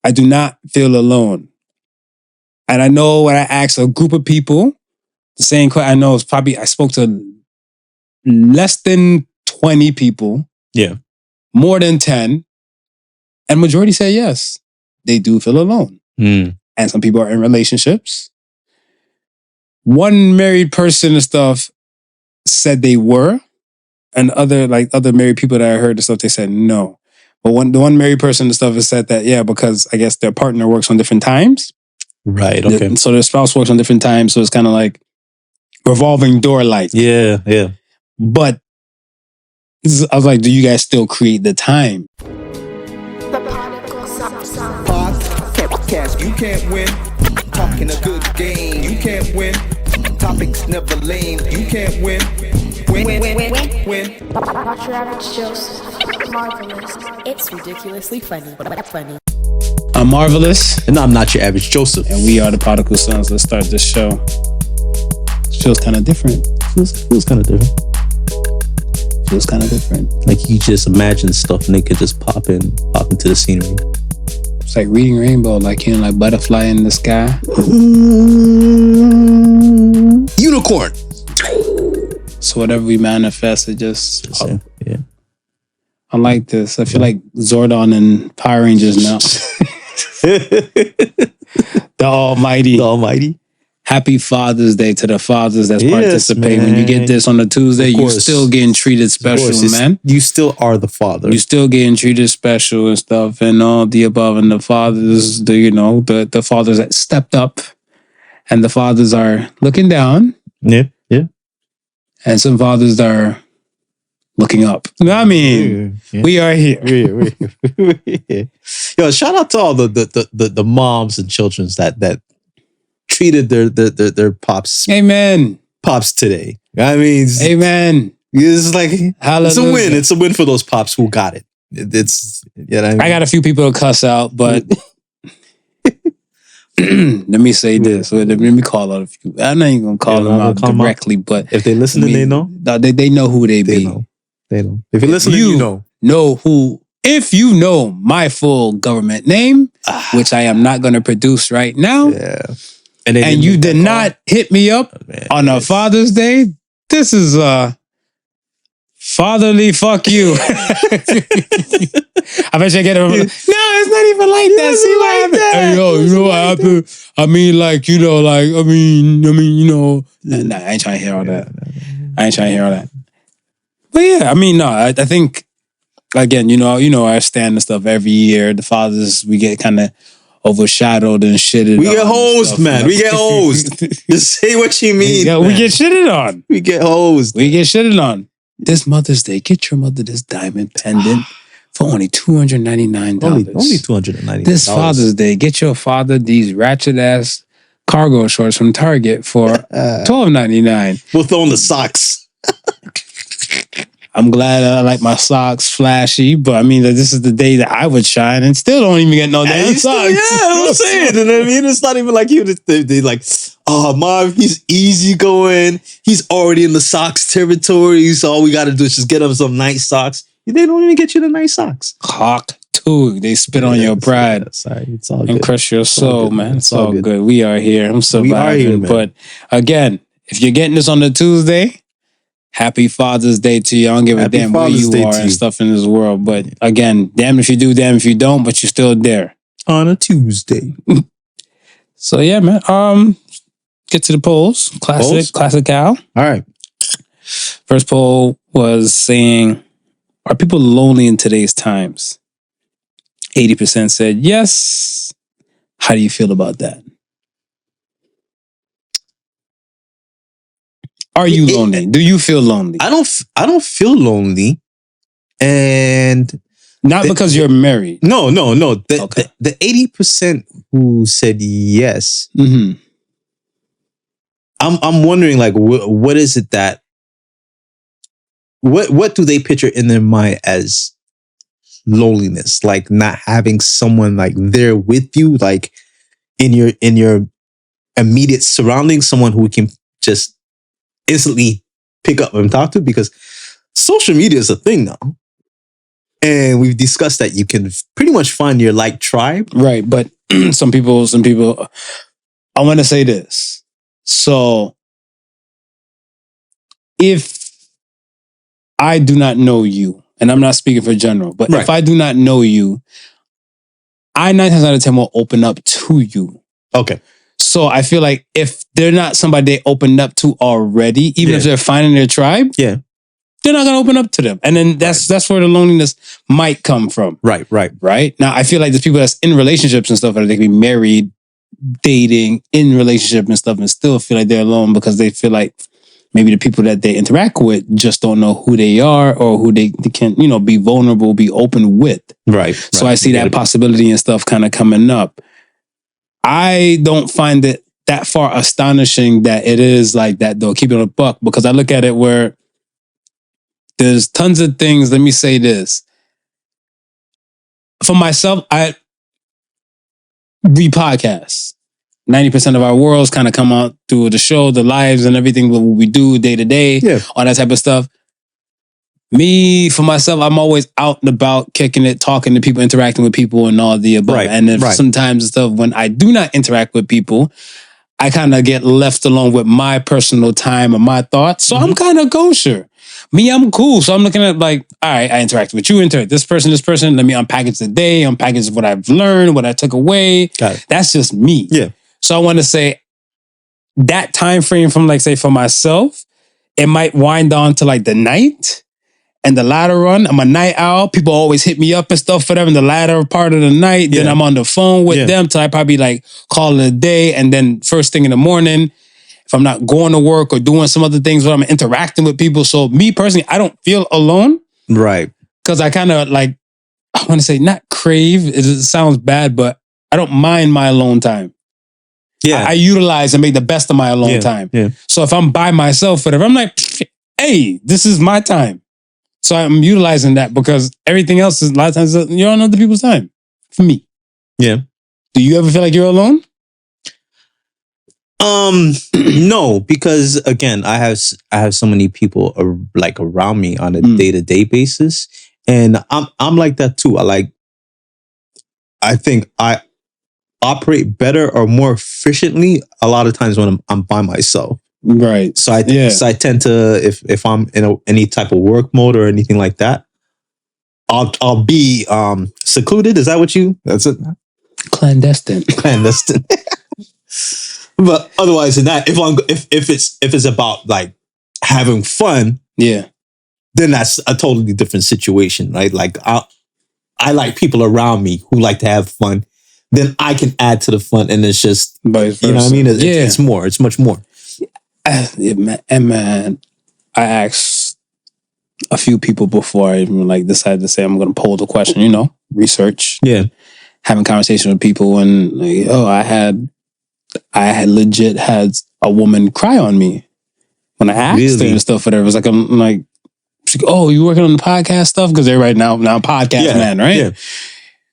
I do not feel alone. And I know when I asked a group of people, the same question, I know it's probably, I spoke to less than 20 people. Yeah. More than 10. And majority say yes. They do feel alone. Mm. And some people are in relationships. One married person and stuff said they were. And other married people that I heard and stuff, they said no. But the one married person and stuff has said that, yeah, because I guess their partner works on different times. Right, okay. So their spouse works on different times, so it's kind of like revolving door like. Yeah, yeah. But I was like, do you guys still create the time? The Podical podcast, you can't win. Talking a good game, you can't win. Topics never lame, you can't win. Win. Not your average Joseph. Marvelous. It's ridiculously funny. I'm Marvelous. And I'm not your average Joseph. And we are the Podical Sons. Let's start this show. It feels kind of different. Feels kind of different. Feels kind of different. Like you just imagine stuff and they could just pop into the scenery. It's like reading rainbow, like, you know, like butterfly in the sky. Unicorn. So whatever we manifest, it just yeah. I like this. I feel like Zordon and Power Rangers now. The Almighty. Happy Father's Day to the fathers that's participating. Man. When you get this on a Tuesday, you're still getting treated special, man. You still are the father. You're still getting treated special and stuff and all the above. And the fathers, the fathers that stepped up and the fathers are looking down. Yeah. And some fathers are looking up. I mean, we are here. Yo, shout out to all the moms and children that treated their pops. Amen. Pops today. I mean, amen. It's like hallelujah. It's a win. It's a win for those pops who got it. It's I got a few people to cuss out, but let me say this. Let me call out a few. I'm not even gonna call them out directly, but if they listen, they know. They know who they be. They know. If you're listening, you know who. If you know my full government name, which I am not going to produce right now, and you did not hit me up on a Father's Day, this is a fatherly fuck you. I bet you get it. No, it's not even like that. See what happened? Hey, yo, you know what happened? I mean, like, you know, like, I mean, you know. Nah, I ain't trying to hear all that. But yeah, I mean, no, I think, again, you know, our stand and stuff every year, the fathers, we get kind of overshadowed and shitted on. We get hosed, man. We get hosed. Just say what you mean. Yeah, we get shitted on. We get hosed. We get shitted on. This Mother's Day, get your mother this diamond pendant for only $299. Only $299. This Father's Day, get your father these ratchet-ass cargo shorts from Target for $12.99. We'll throw in the socks. I'm glad I like my socks flashy, but I mean, this is the day that I would shine and still don't even get no damn socks. I'm saying. You know what I mean? It's not even like you. They like, oh, Marv, he's easygoing. He's already in the socks territory. So all we got to do is just get him some nice socks. They don't even get you the nice socks. Hawk too. They spit on your pride. It's all good. And crush your soul, man. It's all good. We are here. I'm surviving. But again, if you're getting this on a Tuesday, happy Father's Day to you. I don't give a damn where you are and stuff in this world. But again, damn if you do, damn if you don't, but you're still there. On a Tuesday. So yeah, man. Get to the polls. Classic Al. All right. First poll was saying, are people lonely in today's times? 80% said yes. How do you feel about that? Are you lonely? Do you feel lonely? I don't feel lonely, and not because you're married. No. The 80% who said yes. Mm-hmm. I'm wondering, like, what is it that what do they picture in their mind as loneliness? Like not having someone like there with you, like in your immediate surroundings, someone who can just instantly pick up and talk to, because social media is a thing now. And we've discussed that you can pretty much find your like tribe. Right. But some people, I want to say this. So if I do not know you, and I'm not speaking for general, but if I do not know you, I 9 times out of 10 will open up to you. Okay. So I feel like if they're not somebody they opened up to already, even if they're finding their tribe, they're not gonna open up to them. And then that's where the loneliness might come from. Right. Now I feel like there's people that's in relationships and stuff, and they can be married, dating, in relationship and stuff, and still feel like they're alone because they feel like maybe the people that they interact with just don't know who they are or who they can, be vulnerable, be open with. Right. So I see that possibility and stuff kind of coming up. I don't find it that far astonishing that it is like that, though. Keep it on a buck, because I look at it where there's tons of things. Let me say this. For myself, we podcast. 90% of our worlds kind of come out through the show, the lives and everything, what we do day to day, all that type of stuff. Me, for myself, I'm always out and about, kicking it, talking to people, interacting with people and all the above. And then sometimes stuff, when I do not interact with people, I kind of get left alone with my personal time and my thoughts. So I'm kind of kosher. Me, I'm cool. So I'm looking at like, all right, I interact with you, interact this person. Let me unpackage the day, unpackage what I've learned, what I took away. That's just me. Yeah. So I want to say that time frame from like, say for myself, it might wind on to like the night and the latter run. I'm a night owl. People always hit me up and stuff for them in the latter part of the night. Then I'm on the phone with them till I probably like call it a day. And then first thing in the morning, if I'm not going to work or doing some other things where I'm interacting with people. So me personally, I don't feel alone. Right. Because I kind of like, I want to say not crave. It sounds bad, but I don't mind my alone time. Yeah. I utilize and make the best of my alone time. Yeah. So if I'm by myself, whatever, I'm like, hey, this is my time. So I'm utilizing that because everything else is a lot of times you're on other people's time. For me. Yeah. Do you ever feel like you're alone? No, because again, I have so many people like around me on a day-to-day basis. And I'm like that too. I think I operate better or more efficiently a lot of times when I'm by myself. Right. So I tend to, if I'm in any type of work mode or anything like that, I'll be secluded. Is that what that's it? Clandestine. But otherwise than that, if it's about like having fun, then that's a totally different situation, right? Like I like people around me who like to have fun. Then I can add to the fun, and it's just, you know what I mean? It's more. It's much more. And man, I asked a few people before I even like decided to say I'm going to poll the question. Research. Yeah, having conversation with people, and like, I had legit had a woman cry on me when I asked her and stuff. Whatever. It was like I'm like, she's like, oh, you working on the podcast stuff? Because they're right now podcast man, right? Yeah.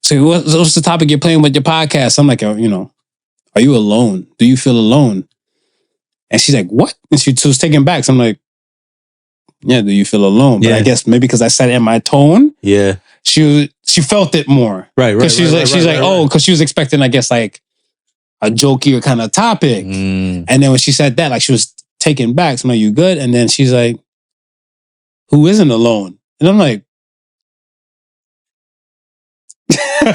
So what's the topic you're playing with your podcast? I'm like, are you alone? Do you feel alone? And she's like, what? And she was taken back. So I'm like, yeah, do you feel alone? But I guess maybe because I said it in my tone. Yeah. She felt it more. Right. Because she's like, because she was expecting, I guess, like a jokey kind of topic. And then when she said that, like she was taken back. So I'm like, you good? And then she's like, who isn't alone? And I'm like, and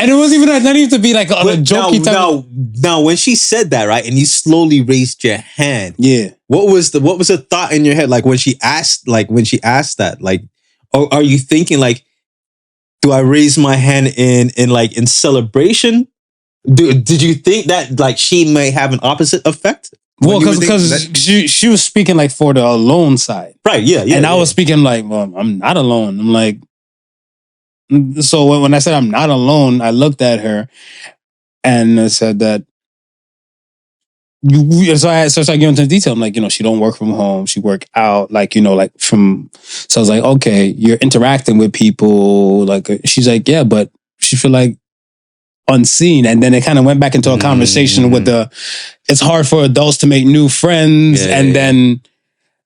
it wasn't even not even to be like on a jokey type. Now, when she said that, right, and you slowly raised your hand, what was the thought in your head, like when she asked that, like, or are you thinking like, do I raise my hand in celebration? Did you think that like she may have an opposite effect? Well, because she was speaking like for the alone side, right? Yeah, and I was speaking like, well, I'm not alone. I'm like. So when I said I'm not alone, I looked at her and I said that so I started going into detail. I'm like, she don't work from home. She work out, like, so I was like, okay, you're interacting with people. Like, she's like, yeah, but she feel like unseen. And then it kind of went back into a conversation with it's hard for adults to make new friends. Then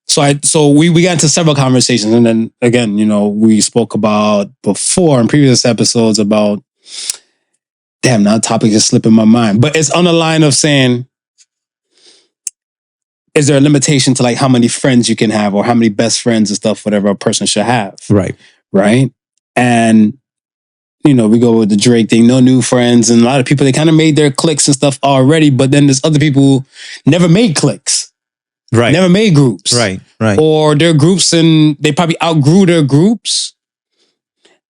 So we got into several conversations, and then again, we spoke about before in previous episodes about, damn, now the topic is slipping my mind, but it's on the line of saying, is there a limitation to like how many friends you can have or how many best friends and stuff, whatever a person should have? Right. And we go with the Drake thing, no new friends, and a lot of people, they kind of made their cliques and stuff already, but then there's other people who never made cliques. Right. Never made groups. Right. Or their groups, and they probably outgrew their groups.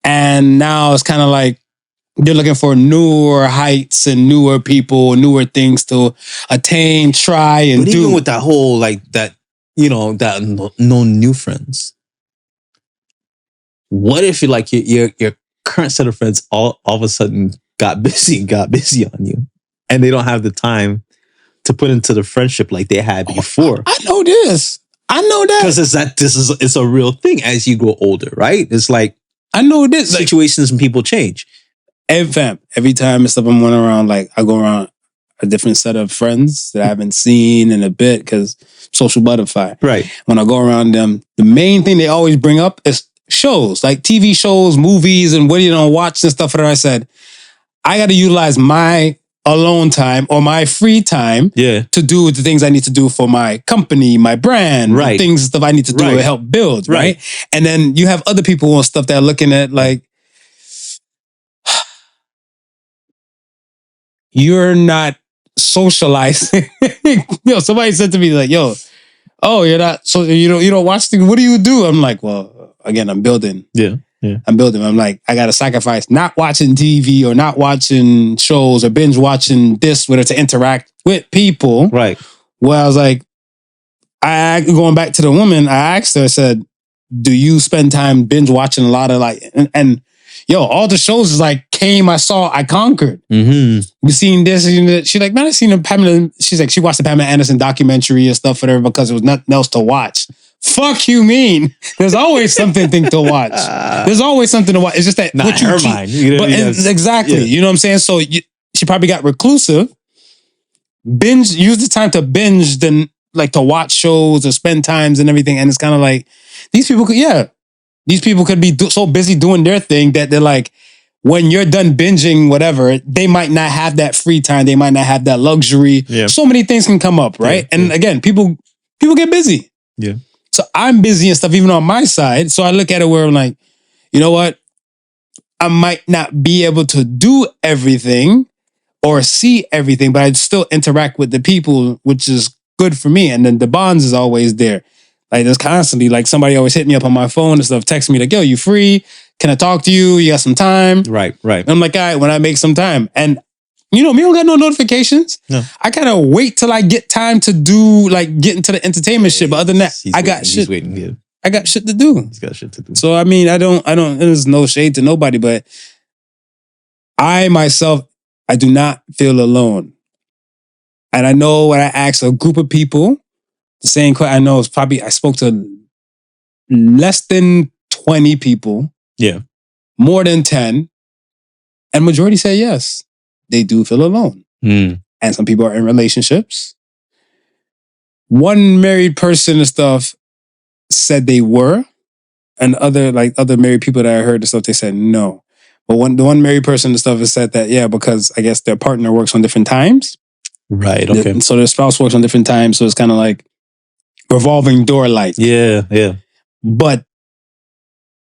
And now it's kind of like they're looking for newer heights and newer people, newer things to attain, try, and but do. Even with that whole, like, that, that no new friends. What if you like your current set of friends all of a sudden got busy on you, and they don't have the time to put into the friendship like they had before? I know this. I know that. Because it's a real thing as you grow older, right? It's like, I know this. Situations and people change. Every time and stuff I'm going around, like I go around a different set of friends that I haven't seen in a bit because social butterfly. Right. When I go around them, the main thing they always bring up is shows, like TV shows, movies, and what you don't watch and stuff. And I said, I got to utilize my alone time or my free time to do the things I need to do for my company, my brand, right. things and stuff I need to do to help build, right? And then you have other people and stuff that are looking at like, you're not socializing. Somebody said to me like, you're not, so you don't watch things. What do you do? I'm like, well, again, I'm building. Yeah. I'm building. I'm like, I got to sacrifice not watching TV or not watching shows or binge watching this, whether to interact with people. Right. Well, I was like, going back to the woman, I asked her, I said, do you spend time binge watching a lot of like, and all the shows is like came, I saw, I conquered. Mm-hmm. We seen this, and that. She's like, man, I seen a Pamela. She's like, she watched the Pamela Anderson documentary and stuff, whatever, because there was nothing else to watch. Fuck you mean? There's always something to watch. There's always something to watch. It's just that what you her mind. Exactly. Yeah. You know what I'm saying? So she probably got reclusive. Use the time to binge than like to watch shows or spend times and everything. And it's kind of like these people could be so busy doing their thing that they're like, when you're done binging whatever, they might not have that free time. They might not have that luxury. Yeah. So many things can come up, right? Yeah. And again, people get busy. Yeah. So I'm busy and stuff, even on my side. So I look at it where I'm like, you know what? I might not be able to do everything or see everything, but I'd still interact with the people, which is good for me. And then the bonds is always there. Like there's constantly like somebody always hit me up on my phone and stuff, text me like, yo, you free? Can I talk to you? You got some time? Right. And I'm like, all right, when I make some time. And me don't got no notifications. No. I kind of wait till I get time to do like get into the entertainment shit. But other than that, I got shit. I got shit to do. He's got shit to do. So I mean, I don't. There's no shade to nobody, but I myself, I do not feel alone. And I know when I ask a group of people, the same question, I know it's probably I spoke to less than 20 people. Yeah. More than 10. And majority say yes. They do feel alone. Mm. And some people are in relationships. One married person and stuff said they were. And other married people that I heard and stuff, they said no. But the one married person and stuff has said that, yeah, because I guess their partner works on different times. Right, okay. So their spouse works on different times. So it's kind of like revolving door like. Yeah. But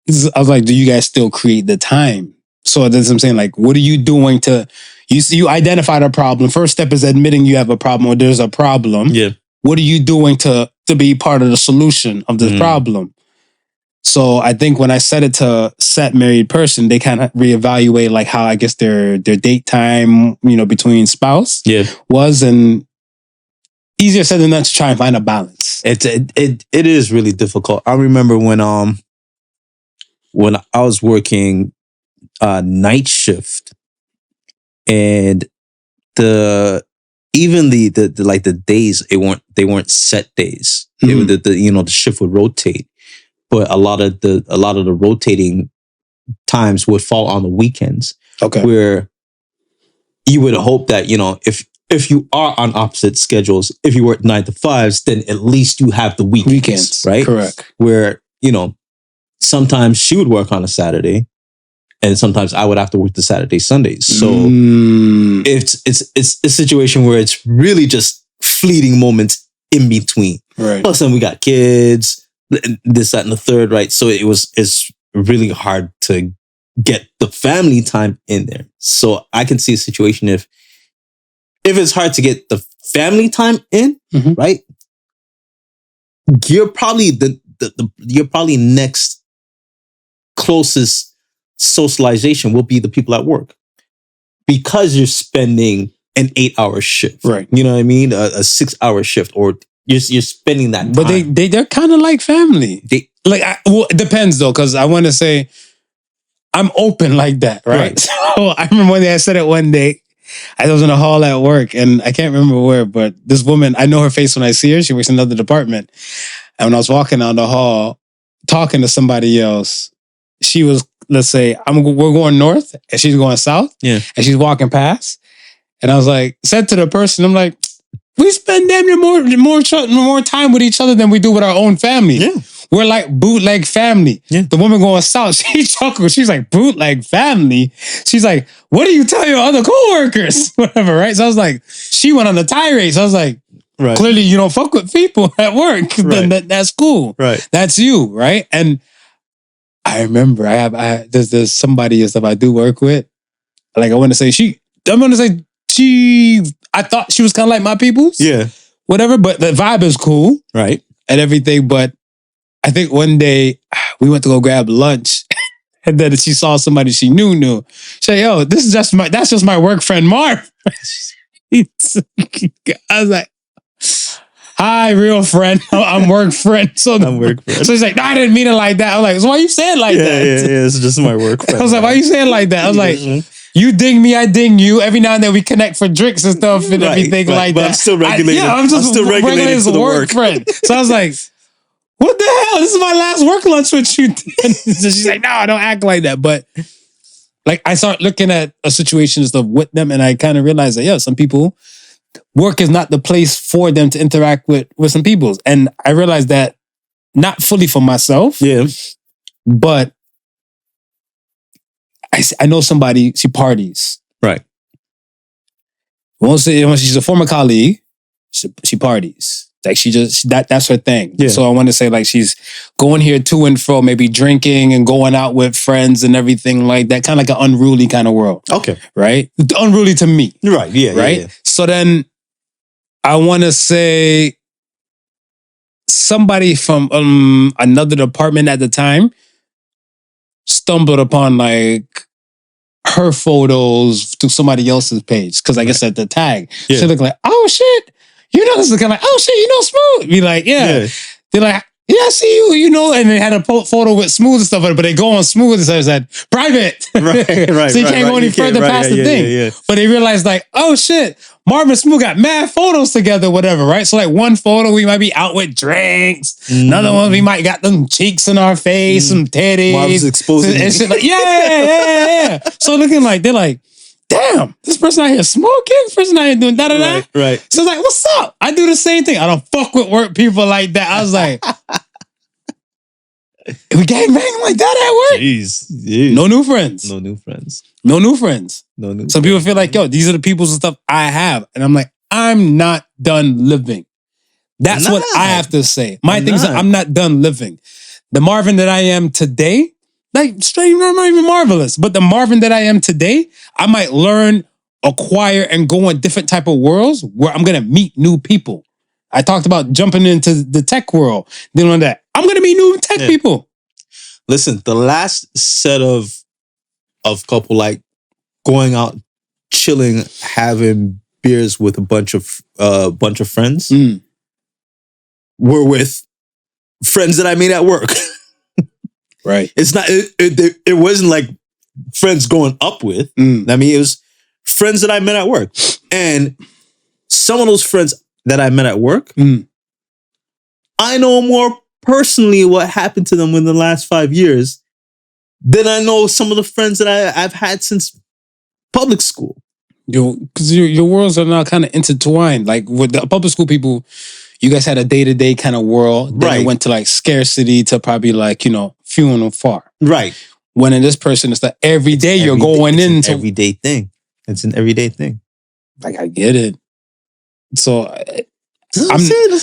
I was like, do you guys still create the time? So that's what I'm saying. Like, what are you doing to... You identified a problem. First step is admitting you have a problem or there's a problem. Yeah. What are you doing to be part of the solution of this problem? So I think when I said it to set married person, they kind of reevaluate like how I guess their date time, between spouse was, and easier said than done to try and find a balance. It is really difficult. I remember when I was working night shift. And the days they weren't set days. Mm-hmm. The shift would rotate, but a lot of the rotating times would fall on the weekends. Okay, where you would hope that if if you are on opposite schedules, if you work 9 to 5s, then at least you have the weekends, right? Correct. Where, sometimes she would work on a Saturday and sometimes I would have to work the Saturday, Sundays. So it's a situation where it's really just fleeting moments in between. Right. Plus then we got kids, this, that, and the third, right? So it's really hard to get the family time in there. So I can see a situation if it's hard to get the family time in, right? You're probably you're probably next closest socialization will be the people at work, because you're spending an 8-hour shift, right? You know what I mean? A 6-hour shift, or you're spending that time. But they're kind of like family. It depends though, because I want to say I'm open like that, right? So I remember one day I said it one day. I was in a hall at work, and I can't remember where, but this woman, I know her face when I see her. She works in another department. And when I was walking down the hall, talking to somebody else, she was, let's say, we're going north, and she's going south. Yeah. And she's walking past. And I was like, said to the person, I'm like, we spend damn near more time with each other than we do with our own family. Yeah. We're like bootleg family. Yeah. The woman going south, she chuckled. She's like, bootleg family? She's like, what do you tell your other coworkers? Whatever, right? So I was like, she went on the tirade. So I was like, right. Clearly you don't fuck with people at work. Then that's cool. Right. That's you, right? And I remember there's somebody and stuff I do work with. Like I thought she was kind of like my peoples. Yeah. Whatever, but the vibe is cool. Right. And everything, but I think one day we went to go grab lunch, and then she saw somebody she knew. She said, "Yo, that's just my work friend Marv." I was like, "Hi, real friend. I'm work friend." So I'm work friend. So he's like, "No, I didn't mean it like that." I was like, "So why you saying like that?" Yeah. It's just my work friend. I was like, "Why you saying like that?" I was like, "You ding me, I ding you. Every now and then we connect for drinks and stuff and everything like but that." I'm still regulated. I'm still regulated as a work friend. So I was like, what the hell? This is my last work lunch with you. So she's like, no, don't act like that. But like I start looking at a situation and stuff with them, and I kind of realized that, some people, work is not the place for them to interact with some people. And I realized that not fully for myself. Yeah. But I know somebody, she parties. Right. Once she's a former colleague, she parties. Like that's her thing. Yeah. So I want to say like she's going here to and fro, maybe drinking and going out with friends and everything like that. Kind of like an unruly kind of world. Okay. Right? Unruly to me. Right. Yeah. Right? Yeah. So then I want to say somebody from another department at the time stumbled upon like her photos through somebody else's page. Cause I guess at the tag, she looked like, oh shit. This is kind of like, oh shit, Smooth. Be like, yeah. They're like, yeah, I see you, and they had a photo with Smooth and stuff, but they go on Smooth and so it's like private. Right. So you can't go any further past the thing. Yeah. But they realized like, oh shit, Marvin and Smooth got mad photos together, whatever, right? So like one photo, we might be out with drinks. Another one, we might got them cheeks in our face, some titties. Marvin's exposing and shit like, yeah. So looking like, they're like, damn, this person out here smoking, this person out here doing da-da-da. Right. So it's like, what's up? I do the same thing. I don't fuck with work people like that. I was like, we gangbang like that at work? Jeez. No new friends. Some people feel like, these are the people's and stuff I have. And I'm like, I'm not done living. That's what I have to say. My thing is that I'm not done living. The Marvin that I am today, like straight, not even marvelous, but the Marvin that I am today, I might learn, acquire, and go in different type of worlds where I'm going to meet new people. I talked about jumping into the tech world, doing that. I'm going to meet new tech people. Listen, the last set of couple like going out, chilling, having beers with a bunch of friends were with friends that I made at work. Right. It's not. It wasn't like friends going up with. I mean, it was friends that I met at work, and some of those friends that I met at work, I know more personally what happened to them in the last 5 years than I know some of the friends that I've had since public school. Because your worlds are now kind of intertwined. Like with the public school people, you guys had a day-to-day kind of world. Then it went to like scarcity to probably like, few and far. Right. When in this person, it's like every day you're going into... everyday thing. It's an everyday thing. Like, I get it. So... I'm saying, it's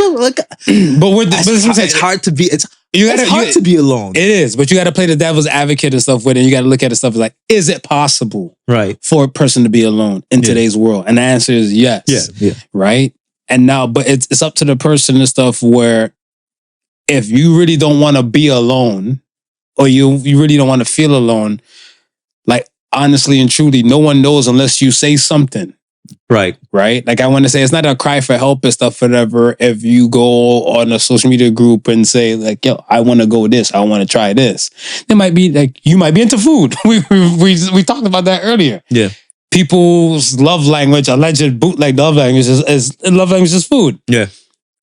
hard to be... It's hard to be alone. It is, but you got to play the devil's advocate and stuff with it. You got to look at it stuff like, is it possible for a person to be alone in today's world? And the answer is yes. Yeah. Right? And now, but it's up to the person and stuff where if you really don't want to be alone or you really don't want to feel alone, like honestly and truly, no one knows unless you say something. Right. Like I want to say, it's not a cry for help and stuff, whatever. If you go on a social media group and say like, yo, I want to go this, I want to try this. There might be like, you might be into food. We talked about that earlier. Yeah. People's love language, alleged bootleg love language is food. Yeah.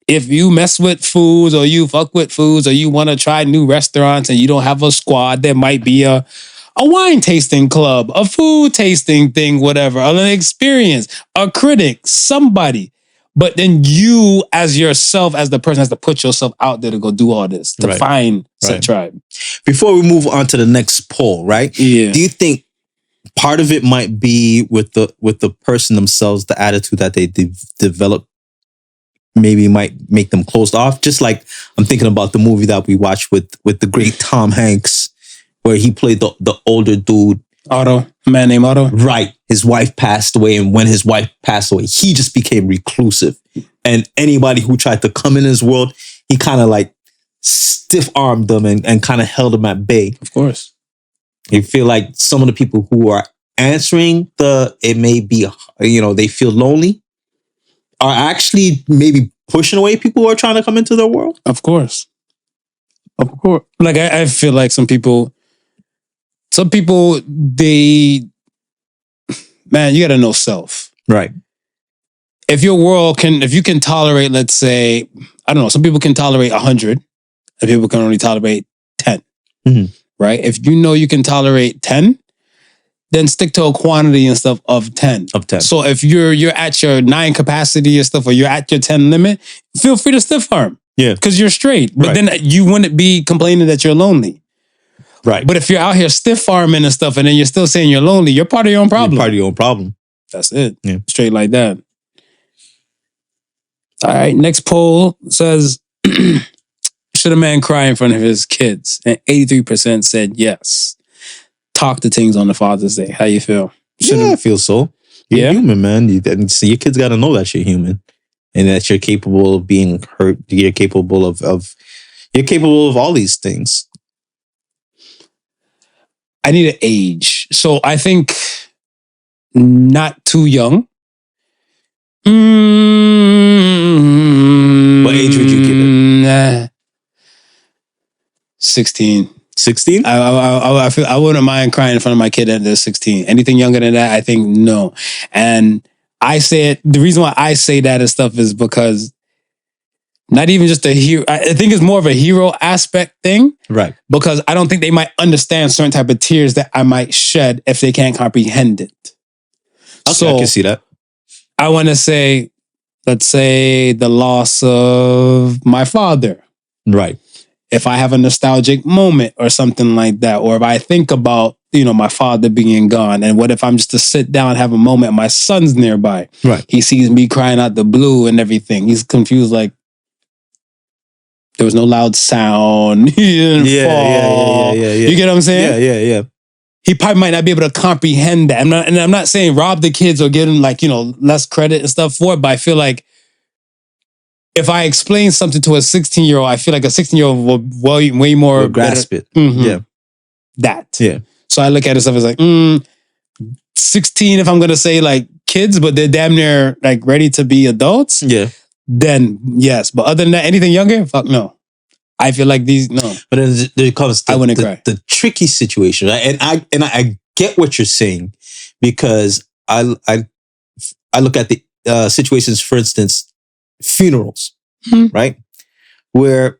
If you mess with foods or you fuck with foods or you want to try new restaurants and you don't have a squad, there might be a wine tasting club, a food tasting thing, whatever, an experience, a critic, somebody. But then you as yourself, as the person has to put yourself out there to go do all this, to find said tribe. Before we move on to the next poll, right? Yeah. Do you think part of it might be with the person themselves, the attitude that they develop maybe might make them closed off? Just like I'm thinking about the movie that we watched with the great Tom Hanks, where he played the older dude. Otto, a man named Otto. Right. His wife passed away, and when his wife passed away, he just became reclusive. And anybody who tried to come in his world, he kind of like stiff-armed them and kind of held them at bay. Of course. You feel like some of the people who are answering it may be, they feel lonely, are actually maybe pushing away people who are trying to come into their world? Of course. Like, I feel like some people, you got to know self. Right. If you can tolerate, let's say, I don't know, some people can tolerate 100, and people can only tolerate 10. Mm-hmm. Right? If you know you can tolerate 10, then stick to a quantity and stuff of 10. So if you're at your 9 capacity and stuff, or you're at your 10 limit, feel free to stiff arm. Yeah. Because you're straight. But then you wouldn't be complaining that you're lonely. Right. But if you're out here stiff arming and stuff, and then you're still saying you're lonely, you're part of your own problem. You're part of your own problem. That's it. Yeah. Straight like that. All right. Next poll says, should a man cry in front of his kids? And 83% said yes. Talk to things on the Father's Day. How you feel? I feel so. You're human, man. So your kids got to know that you're human, and that you're capable of being hurt. You're capable of all these things. I need an age. So I think not too young. What age would you give it? 16. 16? I feel I wouldn't mind crying in front of my kid at 16. Anything younger than that, I think no. And I say it, the reason why I say that and stuff is because not even just a hero. I think it's more of a hero aspect thing. Right. Because I don't think they might understand certain type of tears that I might shed if they can't comprehend it. Okay, so I can see that. I want to say, let's say the loss of my father. Right. If I have a nostalgic moment or something like that, or if I think about, my father being gone, and what if I'm just to sit down and have a moment and my son's nearby. Right. He sees me crying out the blue and everything. He's confused, like, there was no loud sound. He didn't fall. Yeah. You get what I'm saying? Yeah. He probably might not be able to comprehend that. I'm not saying rob the kids or give them less credit and stuff for it, but I feel like if I explain something to a 16-year-old, I feel like a 16-year-old will way more grasp it. Mm-hmm. Yeah. That. Yeah. So I look at it stuff as like, 16, if I'm going to say like kids, but they're damn near like ready to be adults. Yeah. Then yes. But other than that, anything younger, fuck no. I feel like no. But then there comes I wouldn't cry. The tricky situation, right? And I get what you're saying, because I look at the situations, for instance, funerals, right? Where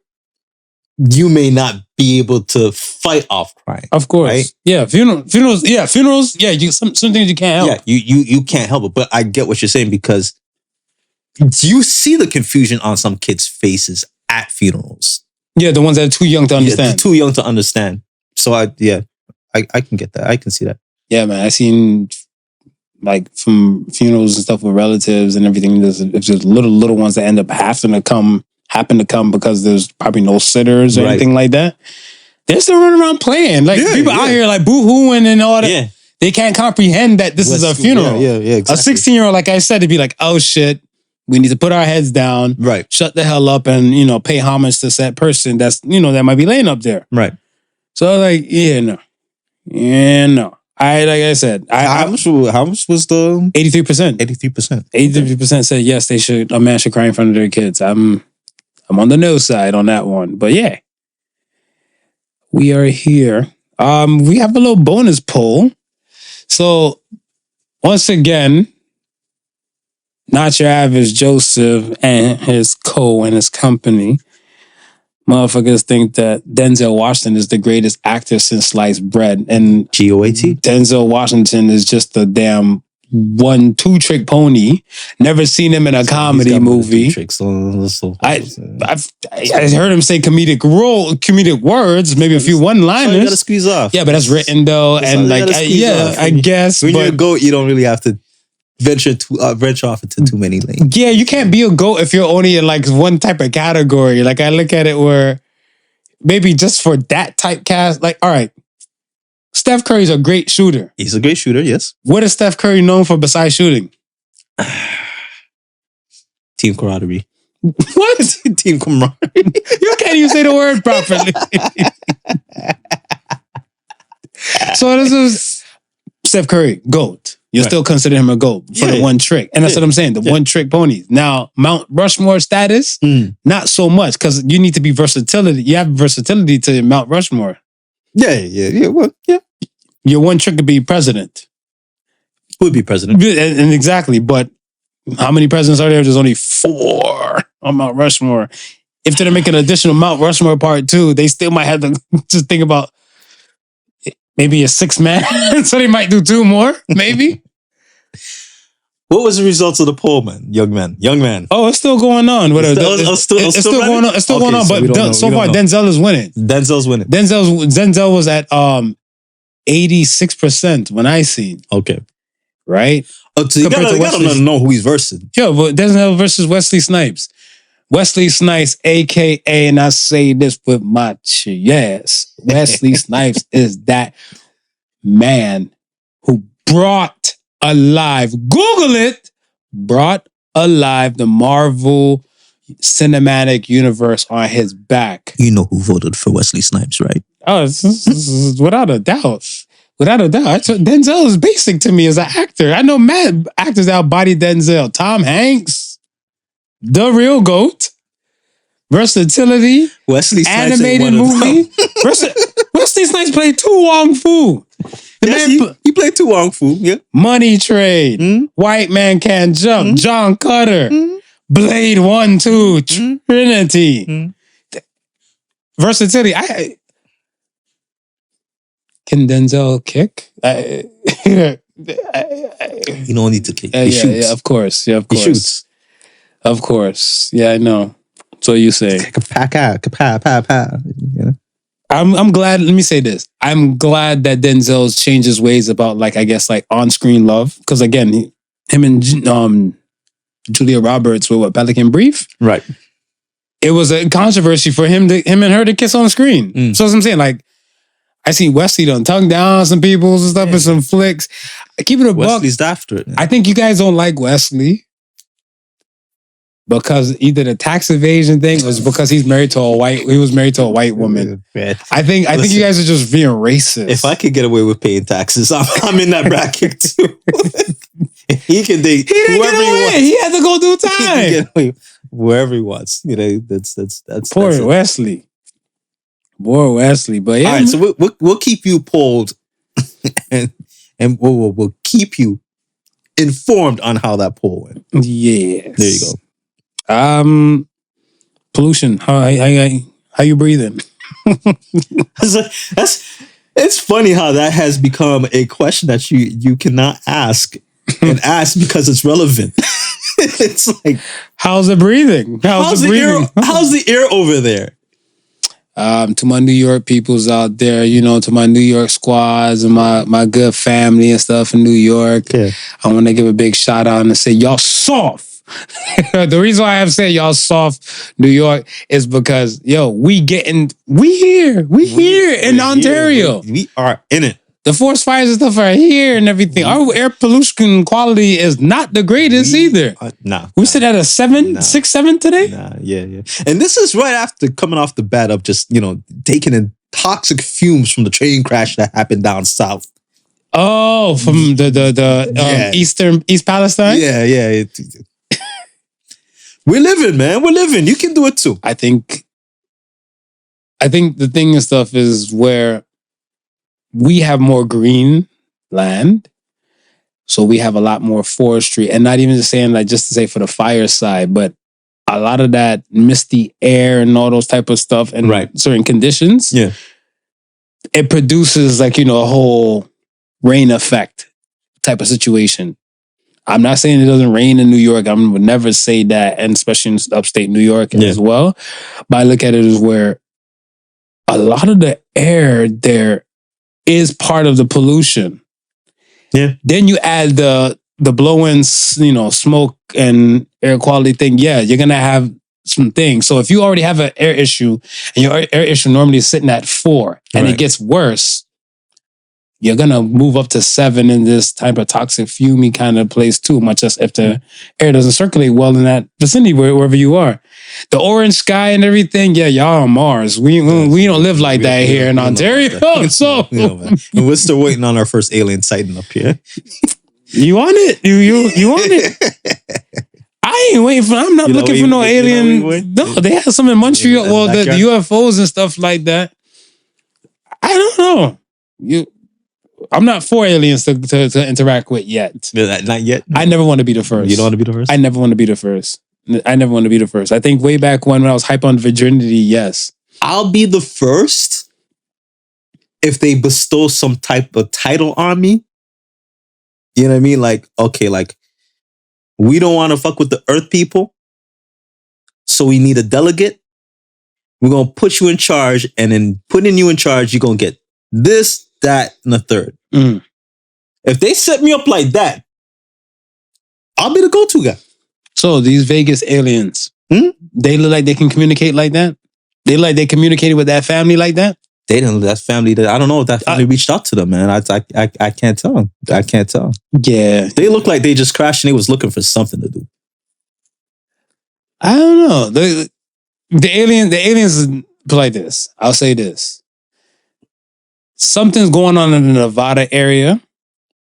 you may not be able to fight off crying. Of course. Right? Yeah, funerals, yeah, some things you can't help. Yeah, you can't help it. But I get what you're saying because you see the confusion on some kids' faces at funerals. Yeah, the ones that are too young to understand. Yeah, too young to understand. So I can get that. I can see that. Yeah, man. I seen like from funerals and stuff with relatives and everything. There's just little ones that end up happen to come because there's probably no sitters or anything like that. They're still running around playing. Like people out here like boo-hooing and all that. Yeah. They can't comprehend that this is a funeral. Yeah, exactly. A 16-year-old, like I said, to be like, oh shit, we need to put our heads down, right? Shut the hell up, and pay homage to that person that's that might be laying up there, right? So like, no. Like I said, how much was the 83%? 83% said yes. A man should cry in front of their kids. I'm on the no side on that one, but yeah, we are here. We have a little bonus poll. So once again, not your average Joseph and his company. Motherfuckers think that Denzel Washington is the greatest actor since sliced bread. And GOAT? Denzel Washington is just a damn 1-2 trick pony. Never seen him in a comedy movie. I heard him say comedic words, maybe a few one-liners. You gotta squeeze off. Yeah, but that's written though. And I guess. When you're a GOAT, you don't really have to venture off into too many lanes. Yeah, you can't be a GOAT if you're only in like one type of category. Like I look at it where maybe just for that type cast, like, all right, Steph Curry's a great shooter. He's a great shooter, yes. What is Steph Curry known for besides shooting? Team camaraderie. What is it? Team camaraderie? You can't even say the word properly. So this is Steph Curry, GOAT. You'll still consider him a GOAT for the one trick. And that's what I'm saying, the one trick ponies. Now, Mount Rushmore status, not so much, because you need to be versatility. You have versatility to Mount Rushmore. Yeah. Well, yeah. Your one trick could be president. Would be president. And exactly, but how many presidents are there? There's only 4 on Mount Rushmore. If they're making an additional Mount Rushmore part 2, they still might have to just think about maybe a 6th man. So they might do 2 more, maybe. What was the results of the poll, man? Young man. Oh, it's still going on. It's still going on. It's still going on. But so far, Denzel is winning. Denzel's winning. Denzel was at 86% when I seen. Okay. Right? Oh, so you gotta know who he's versing. Yeah, but Denzel versus Wesley Snipes. Wesley Snipes, a.k.a., and I say this with my chest, Wesley Snipes is that man who brought alive, Google it, brought alive the Marvel Cinematic Universe on his back. You know who voted for Wesley Snipes, right? Oh, without a doubt. Without a doubt. Denzel is basic to me as an actor. I know mad actors that outbody Denzel. Tom Hanks, the real GOAT. Versatility. Wesley Snipes animated movie. Wesley Snipes played Tu Wong Fu. He played Tu Wong Fu. Yeah. Money Trade. White Man Can't Jump. John Cutter. Blade 1, 2. Trinity. Versatility. Can Denzel kick? You don't need to kick. He shoots. Yeah, of course. He shoots. Of course. Yeah, I know. So you say. Yeah. I'm glad. Let me say this. I'm glad that Denzel's changed his ways about, like, I guess, like on-screen love. Because again, him and Julia Roberts were what, Pelican Brief? Right. It was a controversy for him and her to kiss on screen. So that's what I'm saying. Like, I see Wesley done tongue down some people and stuff in some flicks. Keep it a buck. Wesley's after it. I think you guys don't like Wesley because either the tax evasion thing was because he was married to a white woman. I think you guys are just being racist. If I could get away with paying taxes, I'm in that bracket too. He can date whoever he wants. He had to go do time. He can get away wherever he wants. You know, that's poor Wesley. Poor Wesley. But yeah. All right, so we'll keep you polled and we'll keep you informed on how that poll went. Yes. There you go. Pollution. How you breathing? It's funny how that has become a question that you cannot ask and ask because it's relevant. It's like, how's the breathing? How's the breathing? How's the air over there? To my New York peoples out there, to my New York squads and my good family and stuff in New York, I want to give a big shout out and say y'all soft. The reason why I have said y'all soft New York is because we here in Ontario. We are in it. The forest fires and stuff are here and everything. Our air pollution quality is not the greatest either. We sit at a 6, 7 today. Yeah. And this is right after coming off the bat of just taking in toxic fumes from the train crash that happened down south. Oh, from the East Palestine. Yeah. We're living, man. We're living. You can do it too. I think the thing and stuff is where we have more green land, so we have a lot more forestry, and not even just saying just to say for the fire side, but a lot of that misty air and all those type of stuff and certain conditions. Yeah, it produces a whole rain effect type of situation. I'm not saying it doesn't rain in New York. I would never say that, and especially in upstate New York as well. But I look at it as where a lot of the air there is part of the pollution. Yeah. Then you add the blow-in, smoke and air quality thing. Yeah, you're gonna have some things. So if you already have an air issue, and your air issue normally is sitting at 4, and it gets worse, you're gonna move up to 7 in this type of toxic fumey kind of place too. Much as if the air doesn't circulate well in that vicinity wherever you are. The orange sky and everything, y'all on Mars. We don't live like that here in Ontario. So and we're still waiting on our first alien sighting up here. You want it? You want it? I ain't waiting for. I'm not looking for no alien. No, they have some in Montreal. Well, the UFOs and stuff like that. I don't know. I'm not for aliens to interact with yet. Not yet. I never want to be the first. You don't want to be the first? I never want to be the first. I think way back when I was hype on virginity, yes. I'll be the first if they bestow some type of title on me. You know what I mean? We don't want to fuck with the earth people, so we need a delegate. We're going to put you in charge, and then putting you in charge, you're going to get this, that, and a third. Mm. If they set me up like that, I'll be the go-to guy. So these Vegas aliens, they look like they can communicate like that? They look like they communicated with that family like that? They didn't. That family. I don't know if that family reached out to them, man. I can't tell. I can't tell. Yeah, they look like they just crashed and they was looking for something to do. I don't know. The aliens put like this. I'll say this. Something's going on in the Nevada area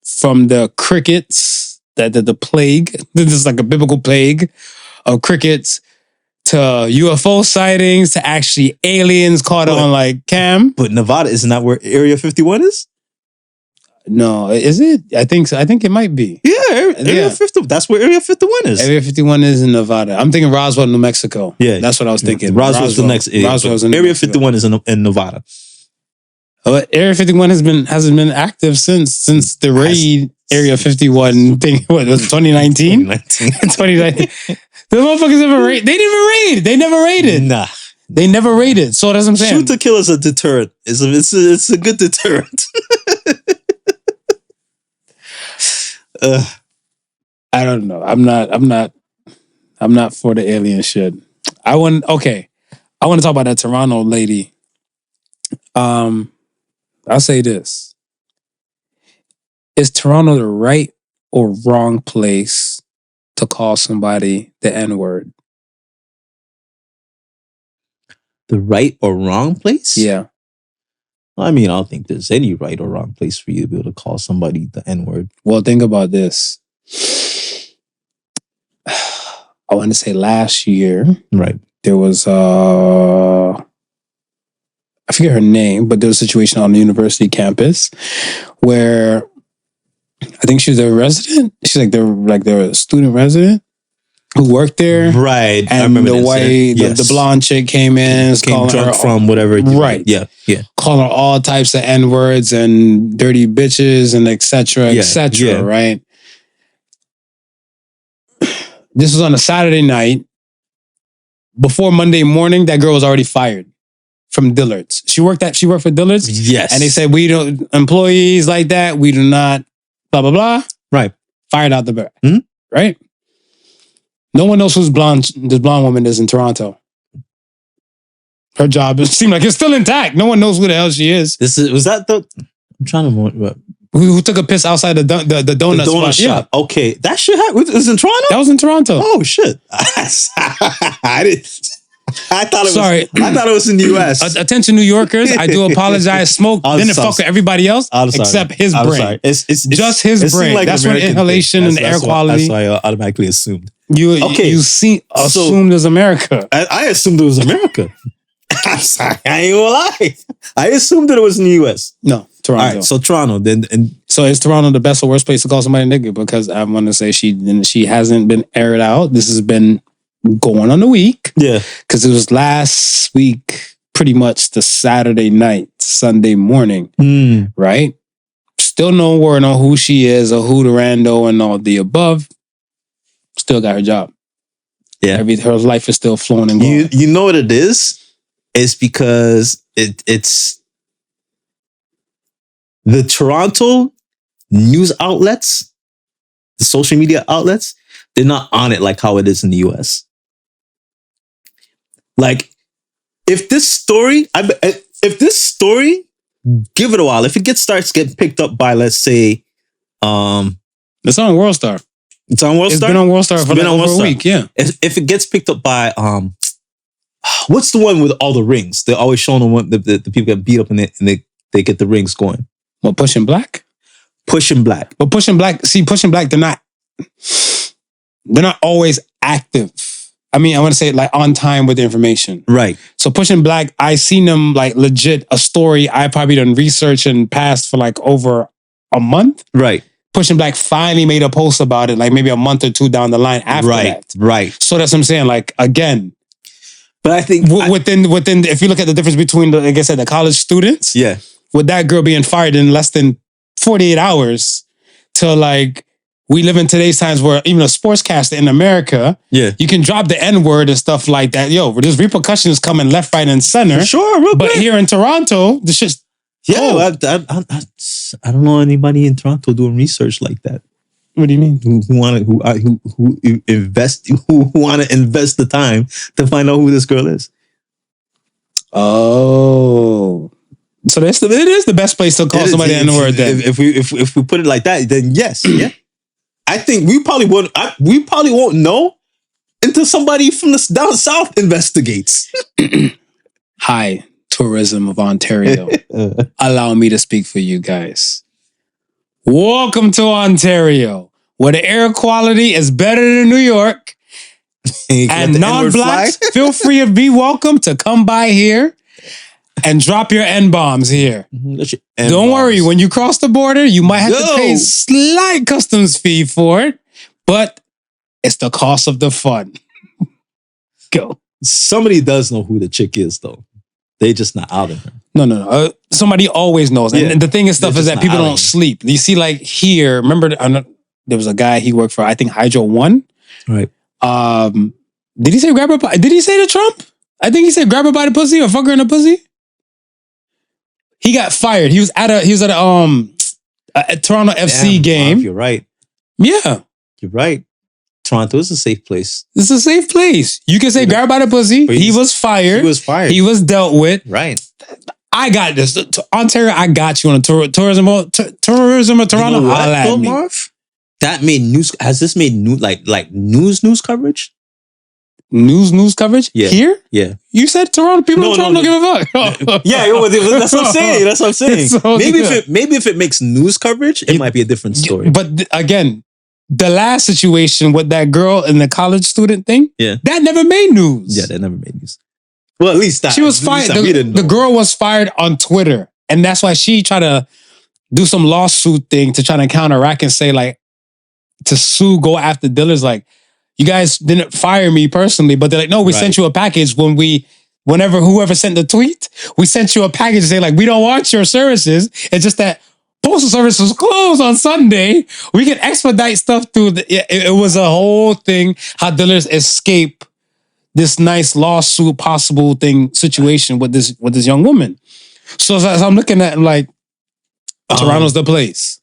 from the crickets, the plague. This is like a biblical plague of crickets to UFO sightings to actually aliens caught on cam. But Nevada, isn't that where Area 51 is? No, is it? I think so. I think it might be. Yeah, Area 50. That's where Area 51 is. Area 51 is in Nevada. I'm thinking Roswell, New Mexico. Yeah, that's what I was thinking. Roswell's the next. Roswell's in Area 51 is in Nevada. Area 51 hasn't been active since the raid. Area 51 thing. What was it? 2019? 2019. The motherfuckers never raid. They never raided. Nah. They never raided. So that's what I'm saying. Shoot to kill is a deterrent. It's a good deterrent. I don't know. I'm not for the alien shit. I want to talk about that Toronto lady. I'll say this. Is Toronto the right or wrong place to call somebody the N-word? The right or wrong place? Yeah. I mean, I don't think there's any right or wrong place for you to be able to call somebody the N-word. Well, think about this. I want to say last year, right? There was I forget her name, but there was a situation on the university campus where I think she was a resident. She's like they're a student resident, who worked there. Right. I And remember the this, white, yeah. the blonde chick came in. Came calling drunk her, from whatever. Right. Yeah. Calling her all types of N-words and dirty bitches and et cetera, right? This was on a Saturday night. Before Monday morning, that girl was already fired from Dillard's. She worked for Dillard's. Yes. And they said, we don't, employees like that, we do not, blah, blah, blah. Right. Fired out the back. Mhm. Right? No one knows who's blonde. This blonde woman is in Toronto. Her job seemed like it's still intact. No one knows who the hell she is. Was that the? I'm trying to remember. Who took a piss outside the donut spot? shop? Yeah. Okay, that shit happened. It was in Toronto. That was in Toronto. Oh shit! I didn't. I thought it was in the U.S. Attention, New Yorkers. I do apologize. Smoke didn't fuck with everybody else except his brain. It's just his brain. Like that's what inhalation and air quality. That's why I automatically assumed. You assumed it was America. I assumed it was America. I'm sorry, I ain't gonna lie. I assumed that it was in the U.S. No, Toronto. All right, so Toronto. So is Toronto the best or worst place to call somebody nigga? Because I want to say she hasn't been aired out. This has been going on a week. Yeah. Because it was last week, pretty much the Saturday night, Sunday morning, right? Still no word on who she is or who the rando and all the above. Still got her job. Yeah. Her life is still flowing and going. You know what it is? It's because it's the Toronto news outlets, the social media outlets, they're not on it like how it is in the US. Like, if this story, give it a while. If it starts getting picked up by, let's say, it's on WorldStar. It's on WorldStar? It's been on WorldStar for like over a week, yeah. If it gets picked up by, what's the one with all the rings? They're always showing the people get beat up and they get the rings going. What, Pushing Black? Pushing Black. But Pushing Black, they're not always active. I mean, I want to say like on time with the information. Right. So Pushing Black, I seen them like legit a story I probably done research and passed for like over a month. Right. Pushing Black finally made a post about it like maybe a month or two down the line after that. Right. So that's what I'm saying. Like, again, but I think within, if you look at the difference between like I said, the college students, yeah, with that girl being fired in less than 48 hours to like, we live in today's times where even a sportscaster in America, you can drop the N-word and stuff like that. Yo, there's repercussions coming left, right, and center. Sure, real but quick. Here in Toronto, the shit's cold. I don't know anybody in Toronto doing research like that. What do you mean? Who want to invest the time to find out who this girl is? Oh. So it is the best place to call somebody N-word then. If we put it like that, then yes, yeah. I think we probably won't know until somebody from the down south investigates. Hi, tourism of Ontario. Allow me to speak for you guys. Welcome to Ontario, where the air quality is better than New York. And non-blacks, feel free to be welcome to come by here and drop your N-bombs here. Don't worry, when you cross the border, you might have to pay a slight customs fee for it, but it's the cost of the fun. Go. Somebody does know who the chick is, though. They just not out of her. No. Somebody always knows. Yeah. And the thing is is that people don't sleep. You see, like here, remember, there was a guy, he worked for, I think, Hydro One. Right. Did he say grab her by, did he say to Trump? I think he said grab her by the pussy or fuck her in the pussy. He got fired. He was at a Toronto FC game. Marv, you're right. Yeah. You're right. Toronto is a safe place. It's a safe place. You can say grab her by the pussy. He was fired. He was dealt with. Right. I got this. Ontario, I got you on the tourism of Toronto. You know what, Marv? That made news. Has this made news coverage? News coverage? Yeah. Here? Yeah. You said Toronto people in Toronto don't give a fuck. Yeah, that's what I'm saying. Maybe if it makes news coverage, it might be a different story. But again, the last situation with that girl and the college student thing, that never made news. Yeah, that never made news. Well, at least that. She was fired. The girl was fired on Twitter. And that's why she tried to do some lawsuit thing to try to counteract and say, like, to sue, go after Dillard's, like, you guys didn't fire me personally, but they're like, no, we sent you a package whenever whoever sent the tweet, we sent you a package to say like, we don't want your services. It's just that postal service was closed on Sunday. We can expedite stuff through it was a whole thing. How dealers escape this nice lawsuit possible situation with this young woman. So as I'm looking at like, Toronto's the place.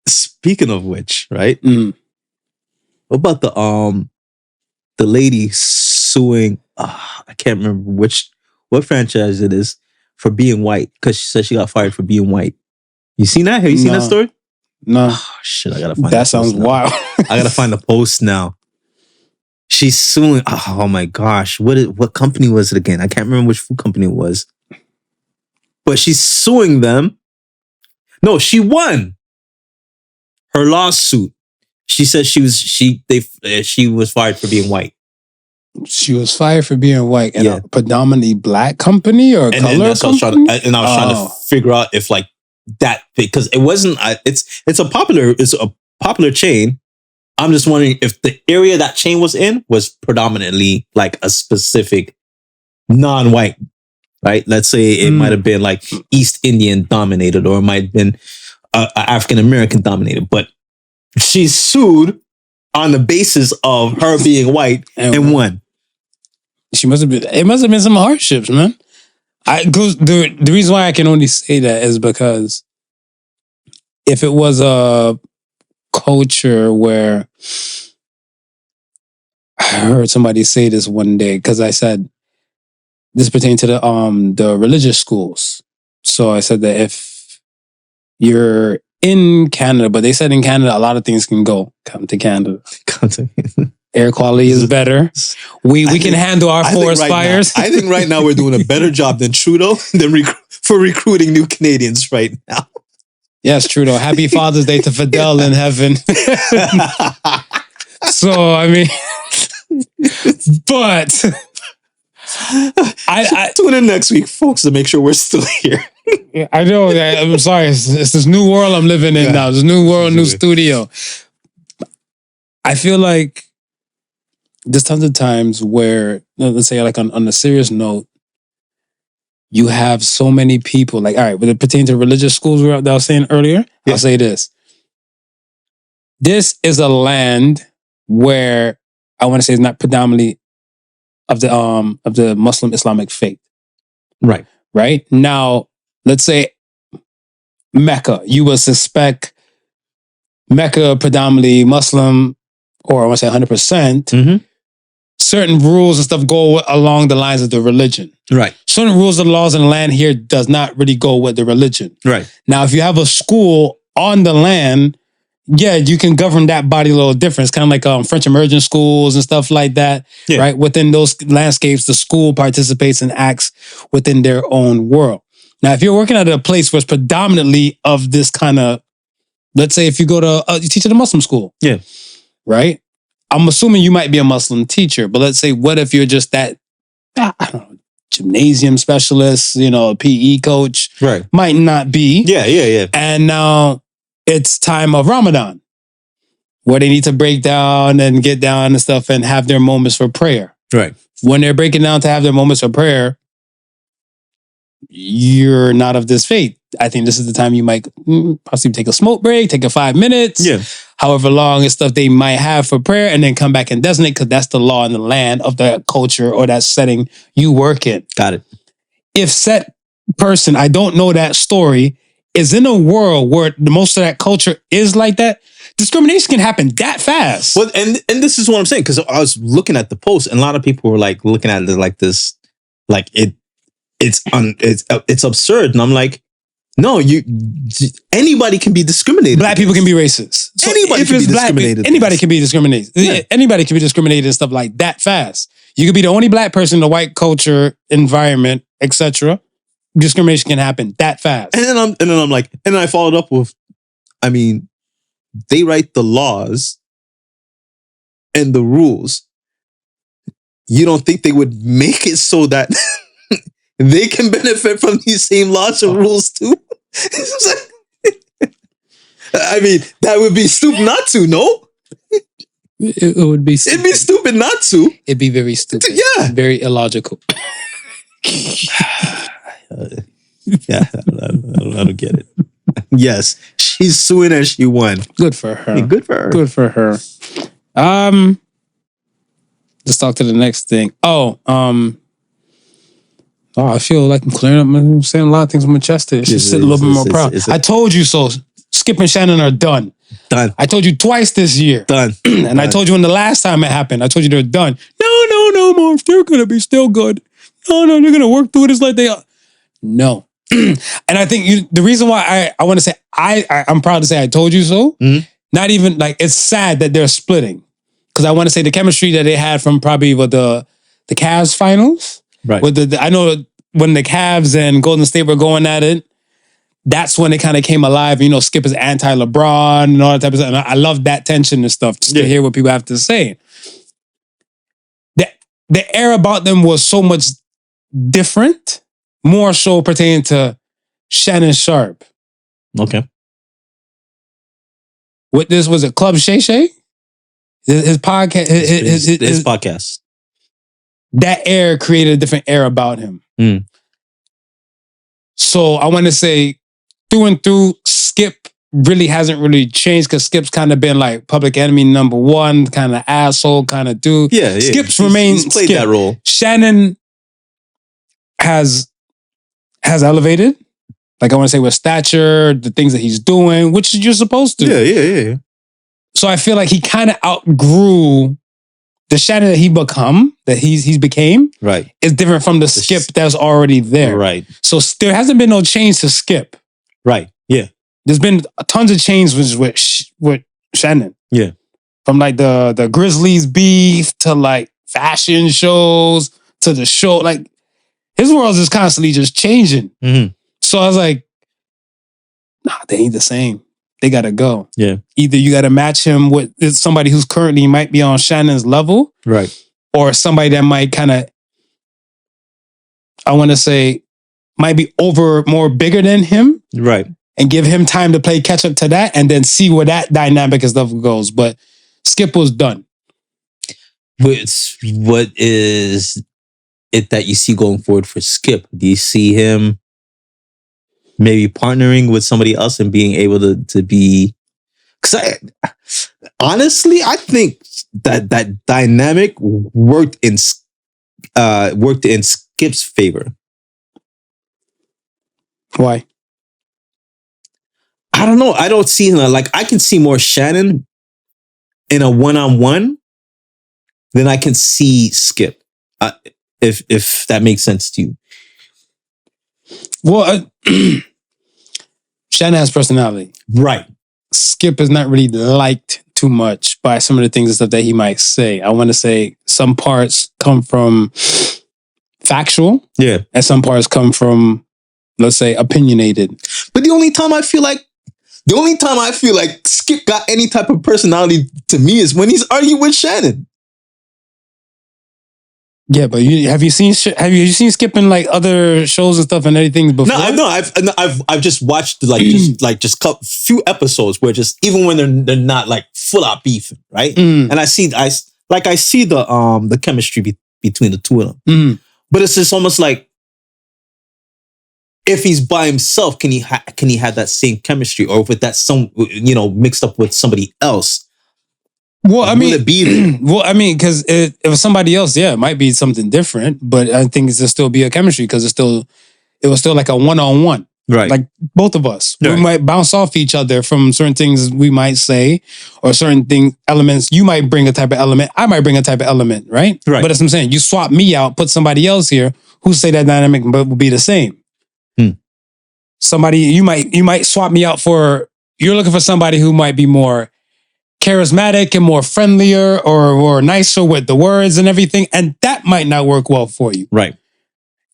Speaking of which, right? Mm. What about the lady suing? I can't remember what franchise it is for being white because she said she got fired for being white. You seen that? Have you seen that story? No. Oh, shit, I gotta find that. Sounds wild. I gotta find the post now. She's suing. Oh my gosh, what company was it again? I can't remember which food company it was. But she's suing them. No, she won her lawsuit. She said she was fired for being white. She was fired for being white in a predominantly black company or color company? I was trying to figure out if like that, because it wasn't. It's a popular chain. I'm just wondering if the area that chain was in was predominantly like a specific non-white. Right? Let's say it might have been like East Indian dominated, or it might have been African American dominated. But she sued on the basis of her being white and won. It must have been some hardships, man. The reason why I can only say that is because if it was a culture where I heard somebody say this one day, because I said this pertained to the religious schools. So I said that if you're in Canada, but they said in Canada a lot of things can come to Canada. Air quality is better. We can handle our forest fires. I think right now we're doing a better job than Trudeau for recruiting new Canadians right now. Yes, Trudeau. Happy Father's Day to Fidel in heaven. So I mean, but I tune in next week, folks, to make sure we're still here. I know. I'm sorry. It's this new world I'm living in now. This new world, new studio. I feel like there's tons of times where, let's say, like on a serious note, you have so many people. Like, all right, when it pertains to religious schools that I was saying earlier, I'll say this. This is a land where I want to say it's not predominantly of the Muslim Islamic faith. Right. Right? Now, let's say Mecca. You would suspect Mecca predominantly Muslim, or I want to say 100%. Mm-hmm. Certain rules and stuff go along the lines of the religion. Right. Certain rules and laws in the land here does not really go with the religion. Right. Now, if you have a school on the land, you can govern that body a little different. It's kind of like French immersion schools and stuff like that, right? Within those landscapes, the school participates and acts within their own world. Now, if you're working at a place where it's predominantly of this kind of, let's say if you go to, you teach at a Muslim school. Yeah. Right? I'm assuming you might be a Muslim teacher, but let's say, what if you're just that, I don't know, gymnasium specialist, a PE coach? Right. Might not be. Yeah. And now it's time of Ramadan, where they need to break down and get down and stuff and have their moments for prayer. Right. When they're breaking down to have their moments of prayer, you're not of this faith. I think this is the time you might possibly take a smoke break, take a 5 minutes, however long and stuff they might have for prayer, and then come back and designate, because that's the law in the land of that culture or that setting you work in. Got it. If said person, I don't know that story, is in a world where most of that culture is like that, discrimination can happen that fast. Well, and this is what I'm saying, because I was looking at the post, and a lot of people were like looking at it like this, like it's absurd, and I'm like, no, anybody can be discriminated. Black people can be racist. So anybody can be discriminated. Anybody can be discriminated. Yeah. Anybody can be discriminated and stuff like that fast. You could be the only black person in the white culture environment, etc. Discrimination can happen that fast. And then I'm like, and then I followed up with, I mean, they write the laws and the rules. You don't think they would make it so that they can benefit from these same laws and rules too? I mean, that would be stupid not to, no? It would be stupid. It'd be stupid not to. It'd be very stupid. Yeah. Very illogical. Yeah, I don't get it. Yes, she's suing and she won. Good for her. Yeah, good for her. Good for her. Let's talk to the next thing. I feel like I'm clearing up. I'm saying a lot of things on my chest today. Should sit a little bit more proud. I told you so. Skip and Shannon are done. Done. I told you twice this year. Done. And I told you when the last time it happened, I told you they're done. No, Marv. They're going to be still good. No, they're going to work through this like they are. No. And I think the reason why I want to say, I'm proud to say I told you so. Mm-hmm. Not even like, it's sad that they're splitting. Because I want to say the chemistry that they had from probably with the Cavs finals. Right. With I know when the Cavs and Golden State were going at it, that's when it kind of came alive. You know, Skip is anti-LeBron and all that type of stuff. And I love that tension and stuff, just to hear what people have to say. The air about them was so much different, more so pertaining to Shannon Sharp. Okay. What this was it, Club Shay Shay? His podcast. His podcast. That air created a different air about him. Mm. So I want to say, through and through, Skip really hasn't really changed because Skip's kind of been like public enemy number one, kind of asshole kind of dude. Yeah. Skip's remained he's played Skip. that role. Shannon has elevated. Like I want to say with stature, the things that he's doing, which you're supposed to. Yeah. So I feel like he kind of outgrew the Shannon that he became. Right. Is different from the Skip that's already there. Right. So there hasn't been no change to Skip. Right. Yeah. There's been tons of changes with Shannon. Yeah. From like the Grizzlies beef to like fashion shows to the show. Like his world is constantly just changing. Mm-hmm. So I was like, nah, they ain't the same. They gotta go. Yeah. Either you gotta match him with somebody who's currently might be on Shannon's level. Right. Or somebody that might kind of, I want to say, might be more bigger than him. Right. And give him time to play catch up to that and then see where that dynamic and stuff goes. But Skip was done. What is it that you see going forward for Skip? Do you see him maybe partnering with somebody else and being able to be... Because honestly, I think that dynamic worked in Skip's favor. Why? I don't know. I don't see like I can see more Shannon in a one-on-one than I can see Skip. If that makes sense to you. Well, Shannon has personality. Right. Skip is not really liked too much by some of the things and stuff that he might say. I want to say some parts come from factual. Yeah. And some parts come from, let's say, opinionated. But the only time I feel like Skip got any type of personality to me is when he's arguing with Shannon. Yeah, but have you seen Skip in like other shows and stuff and everything before? I've just watched just few episodes where just even when they're not like full out beefing, right? And I see the chemistry between the two of them. But it's just almost like if he's by himself, can he have that same chemistry, or with that mixed up with somebody else? Well, I mean, will it be there? Well, I mean, because if it was somebody else, yeah, it might be something different. But I think it'll still be a chemistry because it was still like a one-on-one, right? Like both of us, right. We might bounce off each other from certain things we might say, or certain elements. You might bring a type of element, I might bring a type of element, right? Right. But that's what I'm saying. You swap me out, put somebody else here who say that dynamic but will be the same. Somebody you might swap me out for. You're looking for somebody who might be more charismatic and more friendlier or nicer with the words and everything, and that might not work well for you. Right.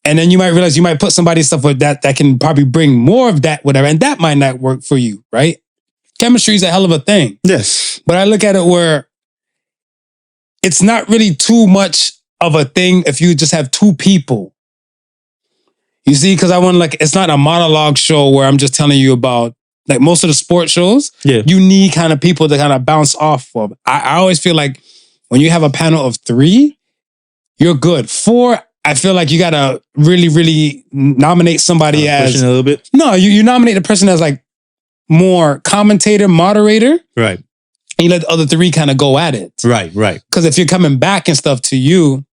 And then you might realize you might put somebody stuff with that can probably bring more of that, whatever, and that might not work for you, right? Chemistry is a hell of a thing. Yes. But I look at it where it's not really too much of a thing if you just have two people. You see, because I want it's not a monologue show where I'm just telling you about like most of the sports shows, you need kind of people to kind of bounce off of. I always feel like when you have a panel of 3, you're good. 4, I feel like you gotta really, really nominate somebody as pushing a little bit. No, you nominate the person as like more commentator, moderator, right? And you let the other 3 kind of go at it, right? Because if you're coming back and stuff to you,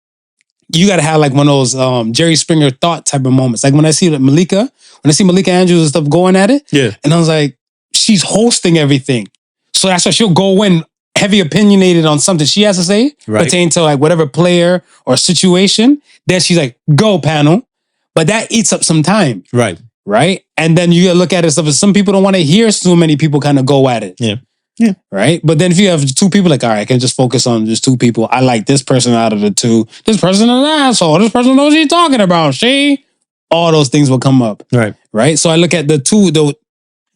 you gotta have like one of those Jerry Springer thought type of moments. Like when I see Malika Andrews and stuff going at it, and I was like, she's hosting everything, so that's why she'll go in heavy opinionated on something she has to say, pertaining to like whatever player or situation. Then she's like, go panel. But that eats up some time. Right. And then you gotta look at it stuff. Some people don't want to hear so many people kind of go at it. Yeah. Right. But then if you have 2 people, like, all right, I can just focus on just 2 people. I like this person out of the 2. This person is an asshole. This person knows what she's talking about. All those things will come up. Right. So I look at the 2,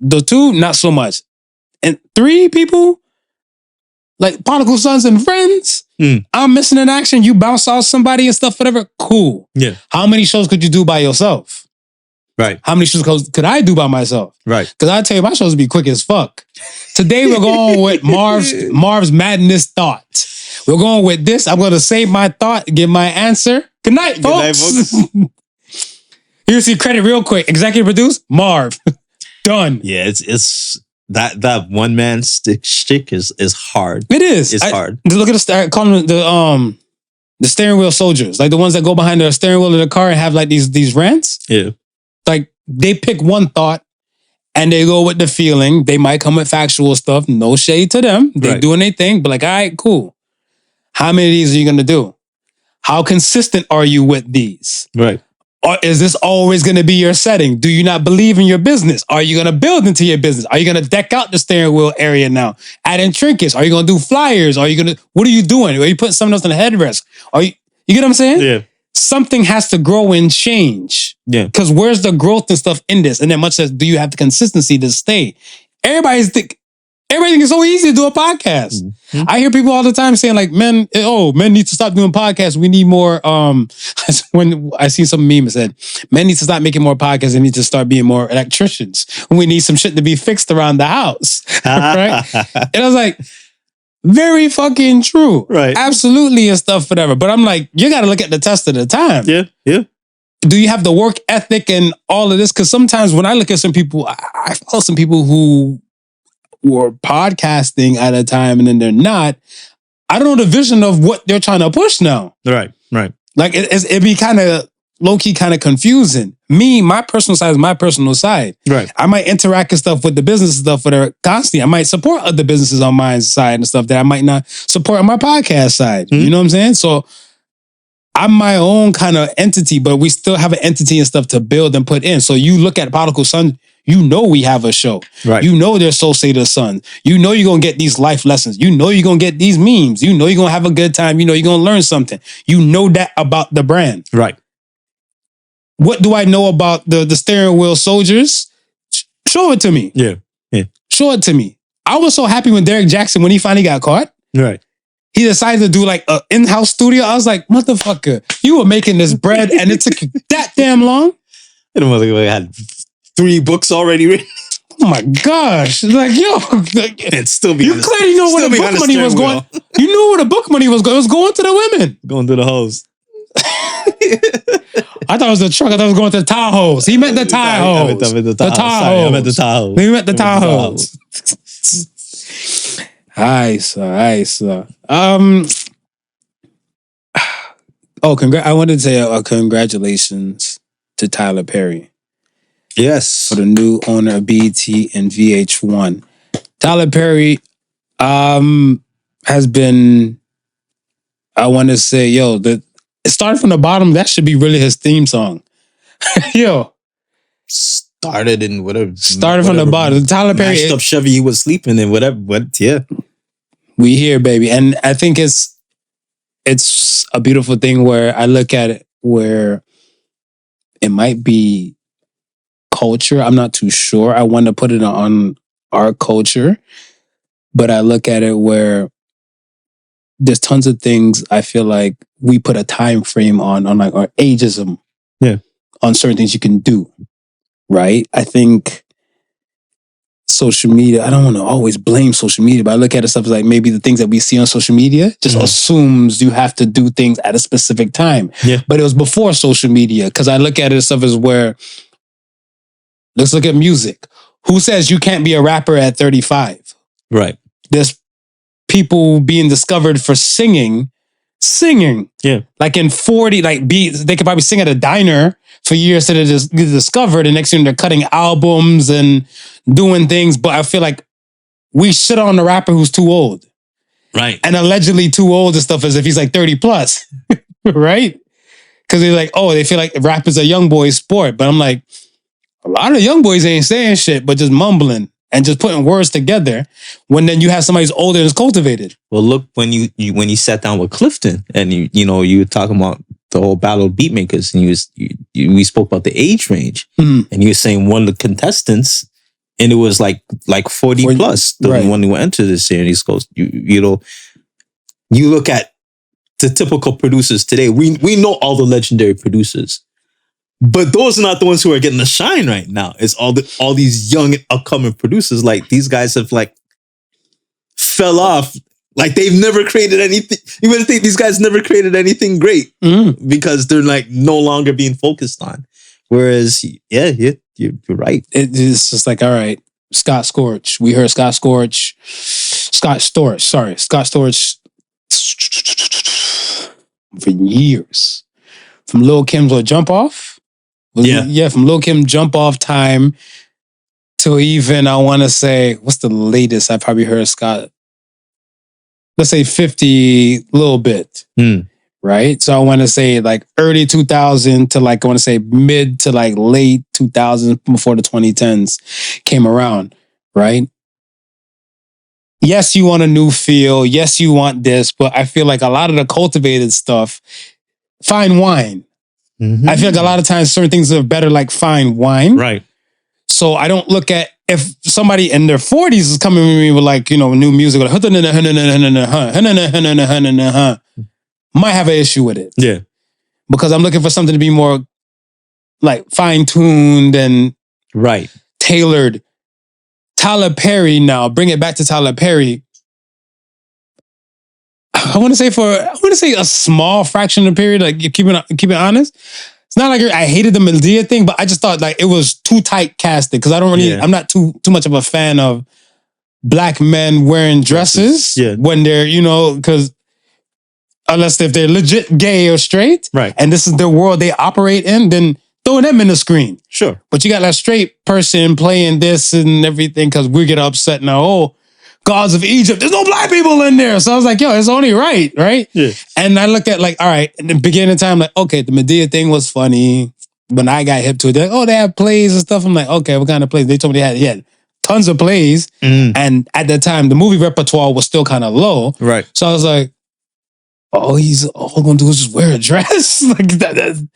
the 2, not so much. And 3 people, like Podical Sons and Friends, I'm missing in action. You bounce off somebody and stuff, whatever. Cool. Yeah. How many shows could you do by yourself? Right. How many shows could I do by myself? Right. Because I tell you, my shows would be quick as fuck. Today we're going with Marv's Madness Thought. We're going with this. I'm going to save my thought, give my answer. Good night, folks. Here's the credit real quick. Executive produce, Marv. Done. Yeah, it's that one man stick is hard. It is. It's hard. Look at the call them the steering wheel soldiers, like the ones that go behind the steering wheel of the car and have like these rants. Yeah. Like they pick one thought and they go with the feeling. They might come with factual stuff. No shade to them. They doing their thing, but like, all right, cool. How many of these are you gonna do? How consistent are you with these? Right. Or is this always going to be your setting? Do you not believe in your business? Are you going to build into your business? Are you going to deck out the steering wheel area now? Add in trinkets? Are you going to do flyers? What are you doing? Are you putting something else on the headrest? You get what I'm saying? Yeah. Something has to grow and change. Yeah. Because where's the growth and stuff in this? And then much as do you have the consistency to stay? Everybody thinks it's so easy to do a podcast. Mm-hmm. I hear people all the time saying like, men need to stop doing podcasts. We need more. When I see some meme that said, men need to stop making more podcasts and need to start being more electricians. We need some shit to be fixed around the house. Right? And I was like, very fucking true. Right. Absolutely and stuff, whatever. But I'm like, you got to look at the test of the time. Yeah. Yeah. Do you have the work ethic and all of this? Because sometimes when I look at some people, I follow some people who were podcasting at a time and then they're not. I don't know the vision of what they're trying to push now. Right. Like it'd be kind of low-key kind of confusing. Me, my personal side is my personal side. Right. I might interact and stuff with the business stuff that are constantly. I might support other businesses on my side and stuff that I might not support on my podcast side. Mm-hmm. You know what I'm saying? So I'm my own kind of entity, but we still have an entity and stuff to build and put in. So you look at Podical Son, you know we have a show. Right. You know there's Soul Say the Sun. You know you're going to get these life lessons. You know you're going to get these memes. You know you're going to have a good time. You know you're going to learn something. You know that about the brand. Right. What do I know about the steering wheel soldiers? Show it to me. Yeah. Show it to me. I was so happy when Derek Jackson, when he finally got caught. Right. He decided to do like an in-house studio. I was like, motherfucker, you were making this bread and it took you that damn long? I don't know if I had 3 books already written. Oh my gosh. Like, yo. It's still being you clearly know where the book money was going. You knew where the book money was going. It was going to the women. Going to the hoes. I thought it was the truck. I thought it was going to the Tahoes. He meant the Tahoes. The Tahoes. I meant the Tahoes. He meant the Tahoes. Aye, sir. I wanted to say congratulations to Tyler Perry. Yes. For the new owner of BET and VH1. Tyler Perry has been, I want to say, it started from the bottom. That should be really his theme song. Started in whatever. Started from the bottom. Tyler Perry. Mashed up Chevy, he was sleeping in whatever. Yeah. We here, baby. And I think it's a beautiful thing where I look at it where it might be culture. I'm not too sure. I want to put it on our culture, but I look at it where there's tons of things I feel like we put a time frame on like our ageism. Yeah. On certain things you can do. Right? I think social media, I don't want to always blame social media, but I look at it stuff as like maybe the things that we see on social media just assumes you have to do things at a specific time. Yeah. But it was before social media, because I look at it as stuff as where, let's look at music. Who says you can't be a rapper at 35? Right. There's people being discovered for singing. Yeah. Like in 40, like they could probably sing at a diner for years to just get discovered. And next thing they're cutting albums and doing things. But I feel like we shit on the rapper who's too old. Right. And allegedly too old and stuff as if he's like 30 plus. Right? Because they're like, oh, they feel like rap is a young boy's sport. But I'm like, a lot of young boys ain't saying shit, but just mumbling and just putting words together when then you have somebody who's older and is cultivated. Well, look, when you sat down with Clifton and you were talking about the whole battle of beat makers, and we spoke about the age range, and you were saying one of the contestants, and it was like 40 plus, the one who entered this series. Goes, you look at the typical producers today. We know all the legendary producers, but those are not the ones who are getting the shine right now. It's all these young upcoming producers. Like these guys have like fell off. Like they've never created anything. You would think these guys never created anything great because they're like no longer being focused on. Whereas, yeah, you're right. It's just like, all right, Scott Storch. We heard Scott Storch for years. From Lil Kim's Jump Off. From Lil Kim Jump Off time to even, I want to say, what's the latest I probably heard Scott? Let's say 50 little bit, right? So I want to say like early 2000 to like, I want to say mid to like late 2000s before the 2010s came around, right? Yes, you want a new feel. Yes, you want this, but I feel like a lot of the cultivated stuff, fine wine. I feel like a lot of times certain things are better like fine wine. Right. So I don't look at, if somebody in their 40s is coming with me with like, new music, might have an issue with it. Yeah. Because I'm looking for something to be more like fine-tuned and tailored. Tyler Perry now, bring it back to Tyler Perry. I want to say a small fraction of the period, like you keep it honest. It's not like I hated the Medea thing, but I just thought like it was too tight casted because I'm not too much of a fan of black men wearing dresses when they're, because unless if they're legit gay or straight, right, and this is the world they operate in, then throw them in the screen. Sure. But you got that straight person playing this and everything because we get upset now, gods of Egypt, there's no black people in there. So I was like, yo, it's only right? Yeah. And I looked at like, all right, in the beginning of time, like, okay, the Medea thing was funny. When I got hip to it, they're like, they have plays and stuff. I'm like, okay, what kind of plays? They told me they had tons of plays. And at that time, the movie repertoire was still kind of low. Right. So I was like, all gonna do is just wear a dress? Like that.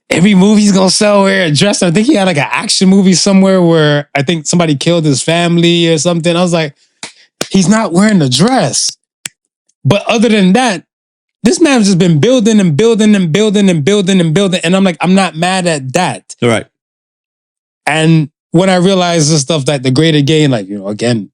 Every movie's gonna wear a dress. I think he had like an action movie somewhere where I think somebody killed his family or something. I was like, he's not wearing a dress. But other than that, this man's just been building and building and building and building and building. And I'm like, I'm not mad at that. Right. And when I realized the stuff that the greater gay, like, again,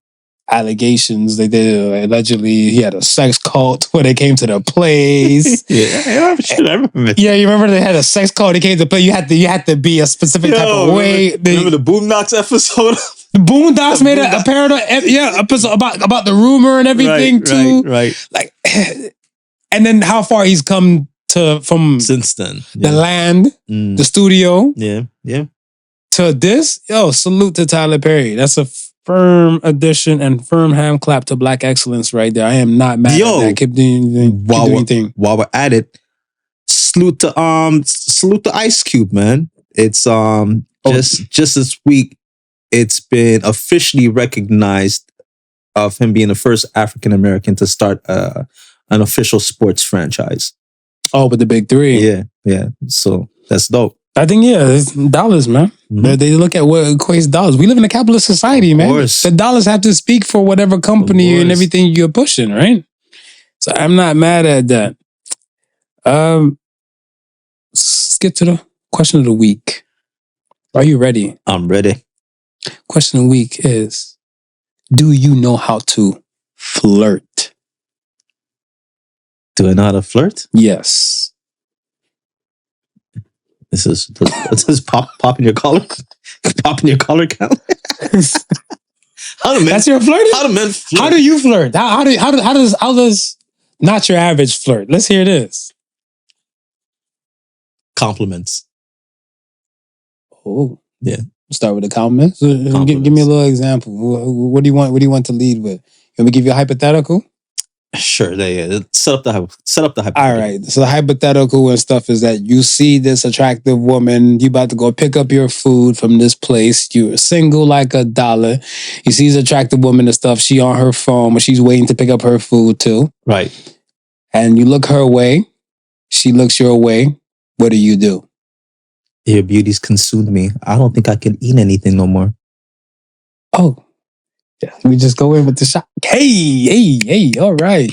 allegations, they did allegedly he had a sex cult when they came to the plays. I remember. Yeah, you remember they had a sex cult. They came to play. You had to be a specific type of way. Remember the Boondocks episode? The Boondocks made a parody, episode about the rumor and everything too. Right. Like, and then how far he's come from since then. The land, the studio. Yeah. To this, salute to Tyler Perry. That's a firm addition and firm hand clap to Black excellence right there. I am not mad at that. Keep doing anything. While we're at it, salute to Ice Cube, man. It's just this week, it's been officially recognized of him being the first African American to start an official sports franchise. Oh, with the big three. Yeah. So that's dope. I think, it's dollars, man. They look at what equates dollars. We live in a capitalist society, man. The dollars have to speak for whatever company and everything you're pushing, right? So I'm not mad at that. Let's get to the question of the week. Are you ready? I'm ready. Question of the week is, do you know how to flirt? Do I know how to flirt? Yes. This is popping your collar, popping your collar count. That's your flirting? How do men flirt? How do you flirt? How does not your average flirt? Let's hear this. Compliments. Oh, yeah. Start with the compliments. Give me a little example. What do you want? What do you want to lead with? You want me to give you a hypothetical? Sure. Yeah. Set up the hypothetical. All right. So the hypothetical and stuff is that you see this attractive woman. You about to go pick up your food from this place. You're single like $1. You see this attractive woman and stuff. She on her phone, but she's waiting to pick up her food too. Right. And you look her way. She looks your way. What do? Your beauty's consumed me. I don't think I can eat anything no more. Oh. Yeah, we just go in with the shot. Hey, all right.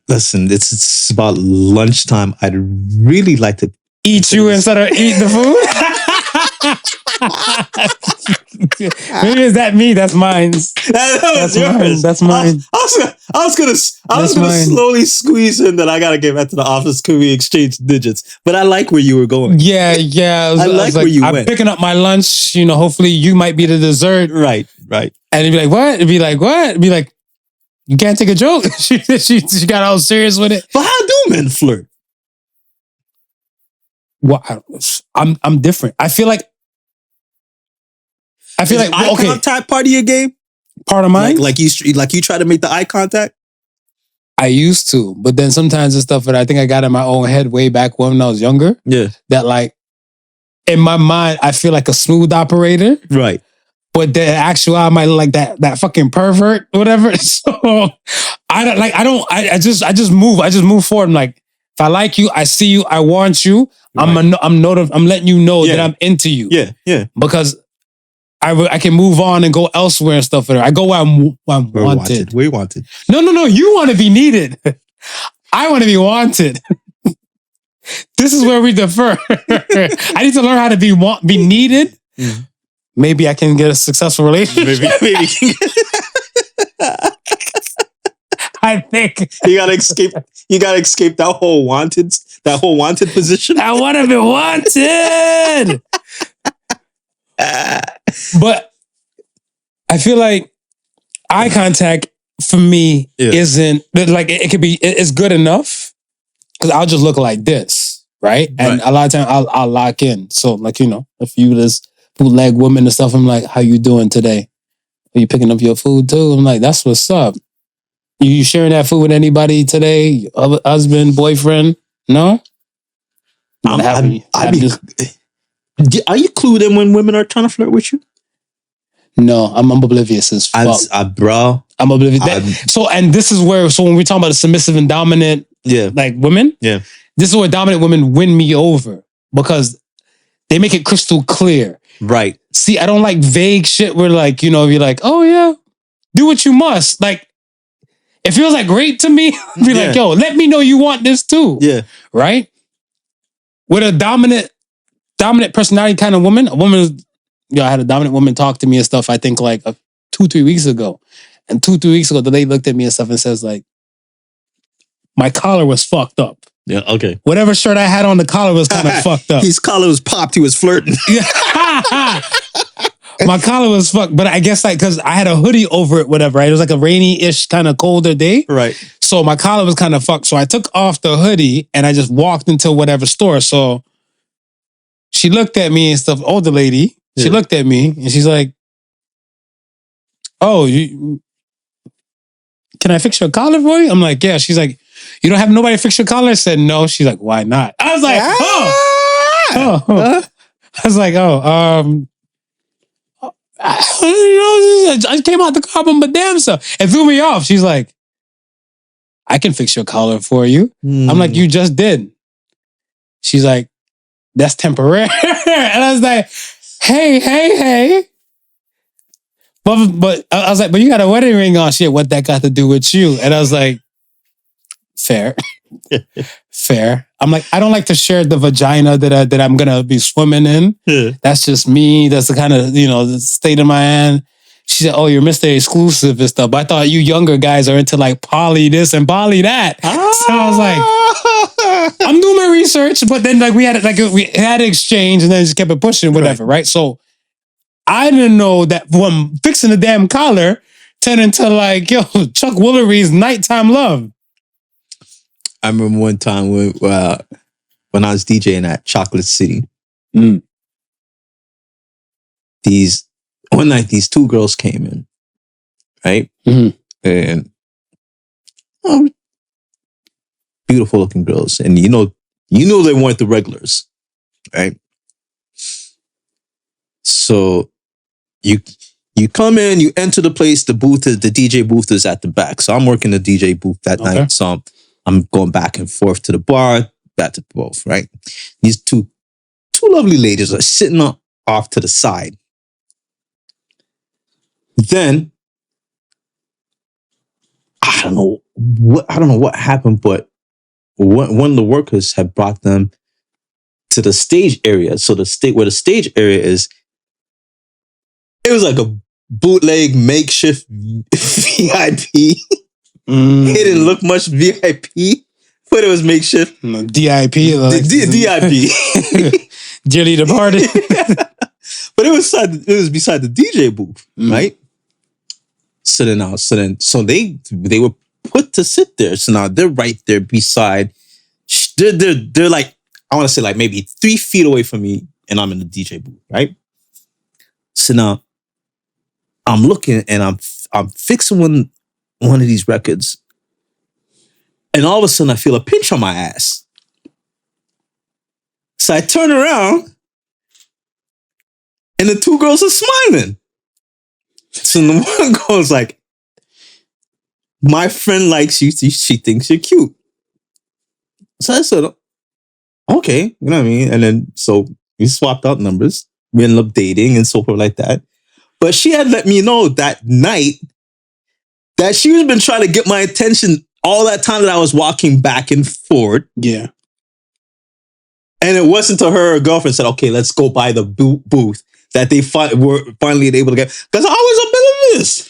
Listen, it's about lunchtime. I'd really like to eat you instead of eat the food. Maybe is that me? That's mine. That's yours. That's mine. I was gonna slowly squeeze in that I gotta get back to the office. Could we exchange digits? But I like where you were going. Yeah. I like where you went. I'm picking up my lunch. Hopefully you might be the dessert. Right. And it'd be like, what? It'd be like, what? It'd be like, you can't take a joke. she got all serious with it. But how do men flirt? Well, I'm different. I feel like eye contact part of your game. Part of mine, like you try to make the eye contact. I used to, but then sometimes the stuff that I think I got in my own head way back when I was younger. Yeah, that like in my mind, I feel like a smooth operator. Right. But the actual I might look like that fucking pervert, whatever. So I just move forward. I'm like, if I like you, I see you, I want you. Right. I'm letting you know that I'm into you. Yeah. Because I can move on and go elsewhere and stuff. I go where I'm wanted. We're wanted. No. You want to be needed. I want to be wanted. This is where we differ. I need to learn how to be needed. Mm. Maybe I can get a successful relationship. Maybe. I think you gotta escape. You gotta escape that whole wanted position. I want to be wanted. But I feel like eye contact for me isn't like it could be. It's good enough because I'll just look like this, right? And a lot of times I'll lock in. So like if you this bootleg woman and stuff, I'm like, how you doing today? Are you picking up your food too? I'm like, that's what's up. You sharing that food with anybody today? Husband, boyfriend? No? Are you clued in when women are trying to flirt with you? No, I'm oblivious as fuck. Bro. I'm oblivious. And this is where, when we talk about the submissive and dominant like women, this is where dominant women win me over because they make it crystal clear. Right. See, I don't like vague shit where like, you're like, oh yeah, do what you must. Like, it feels like great to me. Be like, yo, let me know you want this too. Yeah. Right? With a dominant personality kind of woman, I had a dominant woman talk to me and stuff, I think like 2-3 weeks ago. And 2-3 weeks ago, the lady looked at me and stuff and says like, my collar was fucked up. Yeah, okay. Whatever shirt I had on, the collar was kind of fucked up. His collar was popped. He was flirting. My collar was fucked, but I guess like because I had a hoodie over it, whatever, right? It was like a rainy-ish kind of colder day. Right. So my collar was kind of fucked. So I took off the hoodie and I just walked into whatever store. So she looked at me and stuff, older lady. She looked at me and she's like, oh, can I fix your collar for you? I'm like, yeah. She's like, you don't have nobody to fix your collar? I said, no. She's like, why not? I was like, I was like, I just came out the car by my damn self. It threw me off. She's like, I can fix your collar for you. I'm like, you just did. She's like, that's temporary. And I was like, hey. But I was like, but you got a wedding ring on. Shit, what that got to do with you? And I was like, fair. Fair. I'm like, I don't like to share the vagina that I'm gonna be swimming in. Yeah. That's just me. That's the kind of, the state of my hand. She said, "Oh, you're Mr. Exclusive and stuff." But I thought you younger guys are into like poly this and poly that. So I was like, I'm doing my research, but then we had an exchange and then just kept it pushing, whatever, right? So I didn't know that when fixing the damn collar turned into like, Chuck Woolery's nighttime love. I remember one time when I was DJing at Chocolate City. One night these two girls came in, right? And beautiful looking girls, and you know they weren't the regulars, right? So you come in, you enter the place. The DJ booth is at the back. So I'm working the DJ booth that night. So I'm going back and forth to the bar, back to both, right? These two lovely ladies are sitting off to the side. Then I don't know what happened, but one of the workers had brought them to the stage area. So where the stage area is, it was like a bootleg makeshift VIP. It didn't look much VIP, but it was makeshift. DIP. DIP. Dearly departed. But it was beside the DJ booth, right? So they were put to sit there. So now they're right there beside. They're like, I want to say like maybe 3 feet away from me, and I'm in the DJ booth, right? So now I'm looking and I'm fixing one of these records, and all of a sudden I feel a pinch on my ass. So I turn around, and the two girls are smiling. So the one girl's like, "My friend likes you. She thinks you're cute." So I said, "Okay," you know what I mean? And then so we swapped out numbers. We ended up dating and so forth like that. But she had let me know that night that she was been trying to get my attention all that time that I was walking back and forth. Yeah. And it wasn't until her girlfriend said, "Okay, let's go by the booth," that they were finally able to get. Because I was a bit of this.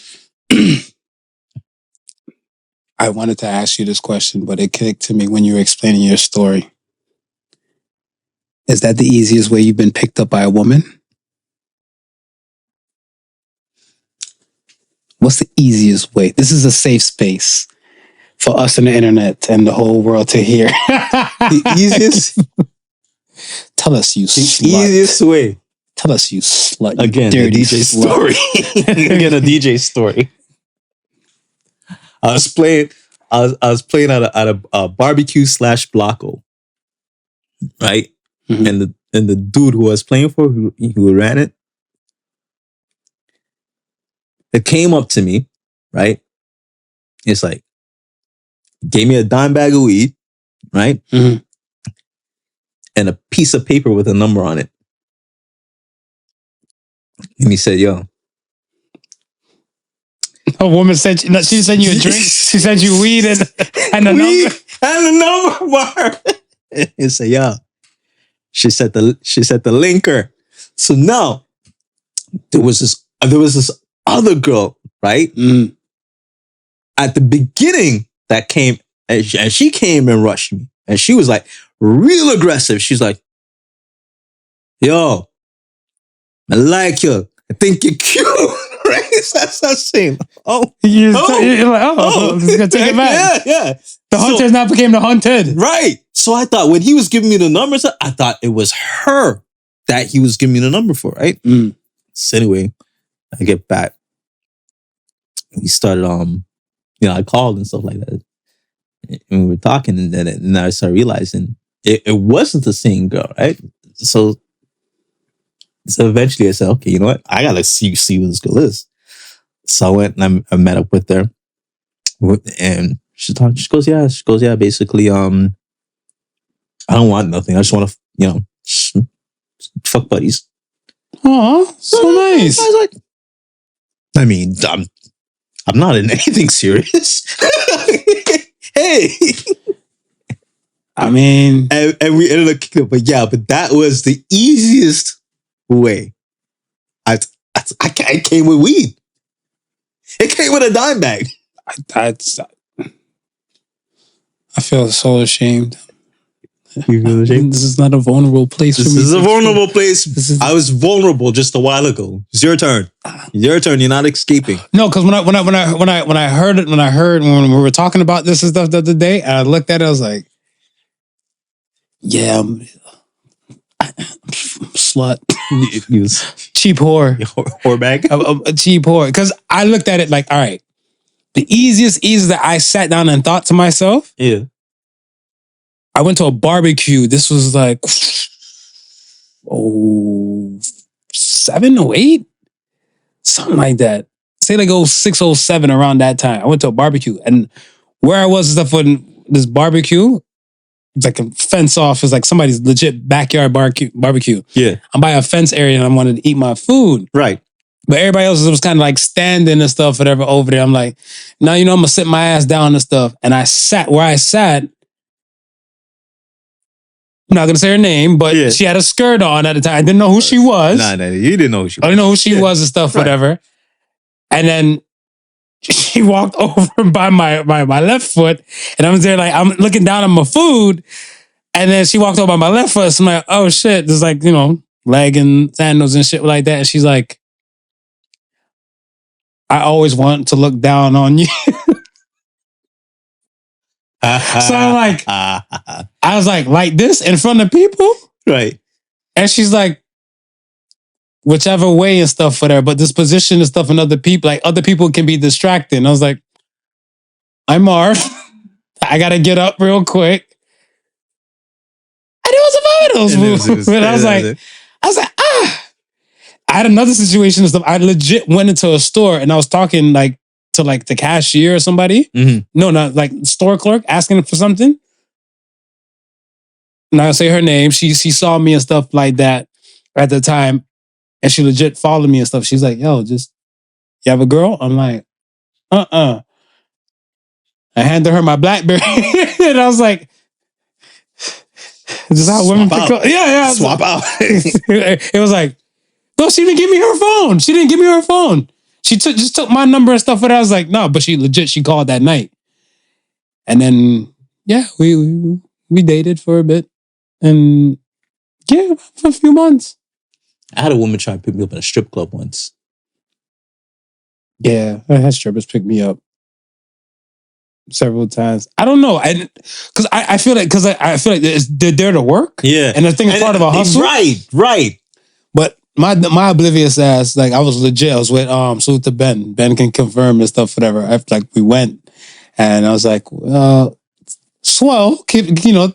I wanted to ask you this question, but it clicked to me when you were explaining your story. Is that the easiest way you've been picked up by a woman? What's the easiest way? This is a safe space for us on the internet and the whole world to hear. The easiest? Tell us, you slut. Easiest way. Tell us, you slut. Again, you dirty the DJ slut. story. Again, a DJ story. I was playing at a barbecue / Blocko, right? Mm-hmm. And the dude who I was playing for, who ran it came up to me, right? It's like, gave me a dime bag of weed, right? Mm-hmm. And a piece of paper with a number on it. And he said, "Yo." A woman sent you, she sent you a drink. She sent you weed and a number. And a number bar. And said, "Yo." She said the linker. So now there was this other girl, right? Mm. At the beginning that came, and she came and rushed me. And she was like real aggressive. She's like, "Yo, I like you. I think you're cute." Right? That's not saying. You're like, this is gonna take it back. Yeah. The hunters now became the hunted. Right. So I thought when he was giving me the numbers, I thought it was her that he was giving me the number for, right? Mm. So anyway, I get back. We started, I called and stuff like that. And we were talking, and then I started realizing it wasn't the same girl, right? So eventually I said, "Okay, you know what? I gotta see who this girl is." So I went and I met up with her, and she goes, yeah. Basically, I don't want nothing. I just want to, fuck buddies. Oh, so nice. I was like, I mean, I'm not in anything serious. Hey. I mean, and we ended up kicking it. But yeah, but that was the easiest way. I came with weed. It came with a dime bag. I feel so ashamed. You feel ashamed? This is not a vulnerable place for me. This is a vulnerable place. I was vulnerable just a while ago. It's your turn. Your turn. You're not escaping. No, because when I heard when we were talking about this and stuff the other day, and I looked at it, I was like, yeah, I'm slut. Cheap whore. Whore bag? A cheap whore. Because I looked at it like, all right, the easiest that I sat down and thought to myself. Yeah. I went to a barbecue. This was like 07, 08? Something like that. Say like 06, 07 around that time. I went to a barbecue. And where I was and stuff on this barbecue, it's like a fence off. It's like somebody's legit backyard barbecue. Yeah. I'm by a fence area and I wanted to eat my food. Right. But everybody else was kind of like standing and stuff, whatever, over there. I'm like, now, I'm going to sit my ass down and stuff. And I sat where I sat. I'm not going to say her name, but she had a skirt on at the time. I didn't know who she was. Nah, you didn't know who she was. I didn't know who she was and stuff, whatever. And then she walked over by my left foot. And I'm there like, I'm looking down at my food. And then she walked over by my left foot. So I'm like, oh shit. There's like, leg and sandals and shit like that. And she's like, I always want to look down on you. So I'm like, I was like this in front of people? Right. And she's like, whichever way and stuff, whatever. But this position and stuff and other people can be distracting. I was like, I'm Marv. I got to get up real quick. And it was a those moves. And I was like, I had another situation and stuff. I legit went into a store and I was talking to the cashier or somebody. Mm-hmm. No, not like store clerk asking for something. And I'll say her name. She saw me and stuff like that at the time. And she legit followed me and stuff. She's like, yo, you have a girl? I'm like, I handed her my BlackBerry. And I was like, this is how women pick up. Yeah. Swap out. It was like, no, she didn't give me her phone. She didn't give me her phone. She just took my number and stuff. But I was like, no, but she called that night. And then, yeah, we dated for a bit. And yeah, for a few months. I had a woman try to pick me up at a strip club once. Yeah, I had strippers pick me up several times. I don't know. Because I feel like they're there to work. Yeah. And I think it's part of a hustle. Right. But my oblivious ass, I was legit. I was with salute to Ben. Ben can confirm and stuff, whatever. After we went. And I was like, swell, keep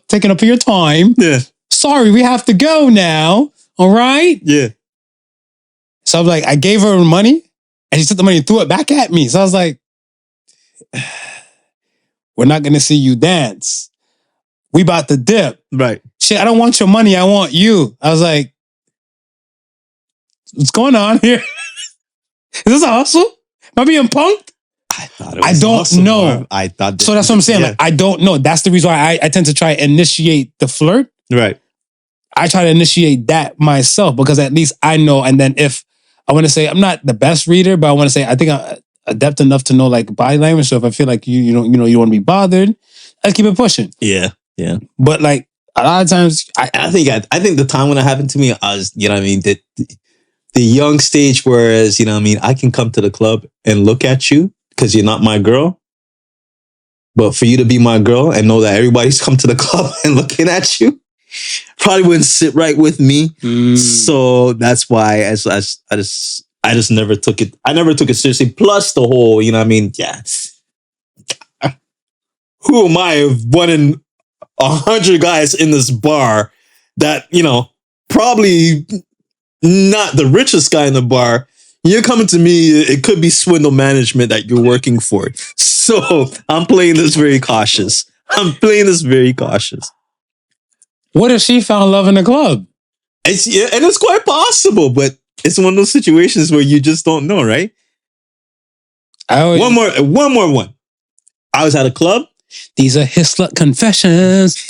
taking up your time. Yeah. Sorry, we have to go now. All right? Yeah. So I was like, I gave her money and she took the money and threw it back at me. So I was like, we're not going to see you dance. We about to dip. Right. Shit, I don't want your money. I want you. I was like, what's going on here? Is this a hustle? Am I being punked? I thought it was I don't awesome, know. Marv. I thought so that's what I'm saying. I don't know. That's the reason why I tend to try and initiate the flirt. Right. I try to initiate that myself because at least I know. And then if I want to say I'm not the best reader, but I want to say I think I'm adept enough to know body language. So if I feel like you don't want to be bothered, I keep it pushing. Yeah. But a lot of times, I think the time when it happened to me, I was the young stage, whereas I can come to the club and look at you because you're not my girl. But for you to be my girl and know that everybody's come to the club and looking at you, probably wouldn't sit right with me. So that's why I just never took it. I never took it seriously. Plus the whole, yeah. Who am I of one in 100 guys in this bar that, probably not the richest guy in the bar. You're coming to me, it could be swindle management that you're working for. So I'm playing this very cautious. What if she found love in the club? It's quite possible, but it's one of those situations where you just don't know, right? One more. I was at a club These are his slut confessions.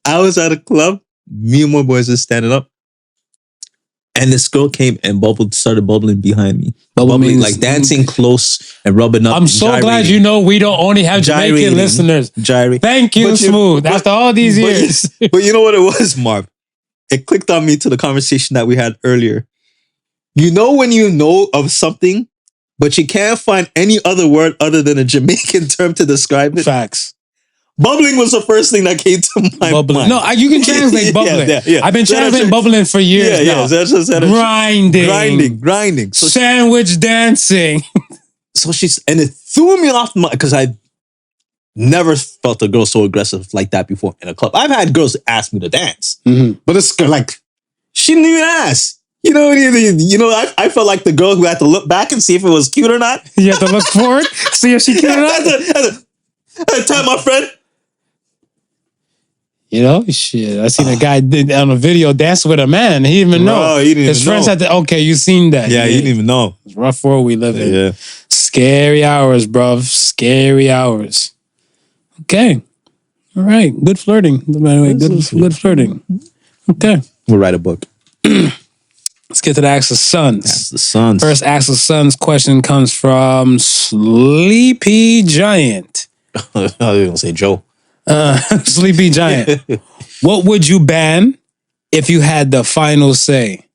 I was at a club. Me and my boys were standing up. And this girl came and started bubbling behind me. Bubbling, like dancing close and rubbing up. I'm so glad you know we don't only have Jamaican listeners. Thank you, Smooth. After all these years. But you know what it was, Marv? It clicked on me to the conversation that we had earlier. You know when you know of something, but you can't find any other word other than a Jamaican term to describe it? Facts. Bubbling was the first thing that came to my mind. No, you can translate bubbling. Yeah. I've been translating bubbling for years now. Grinding. So sandwich dancing. So and it threw me off because I never felt a girl so aggressive like that before in a club. I've had girls ask me to dance, but this girl, like, she didn't even ask. You know, I felt like the girl who had to look back and see if it was cute or not. You have to look forward, see if she cute or not. I tell my friend. You know, shit. I seen a guy on a video dance with a man. He didn't even know. His friends had to. Okay, you seen that? Yeah, he didn't even know. It's rough world we live in. Yeah, scary hours, bruv. Scary hours. Okay, all right. Good flirting. By the way, good flirting. Okay, we'll write a book. Let's get to the Ask the Sons. Ask the Sons. First Ask the Sons question comes from Sleepy Giant. I was gonna say Joe. Sleepy Giant. What would you ban if you had the final say?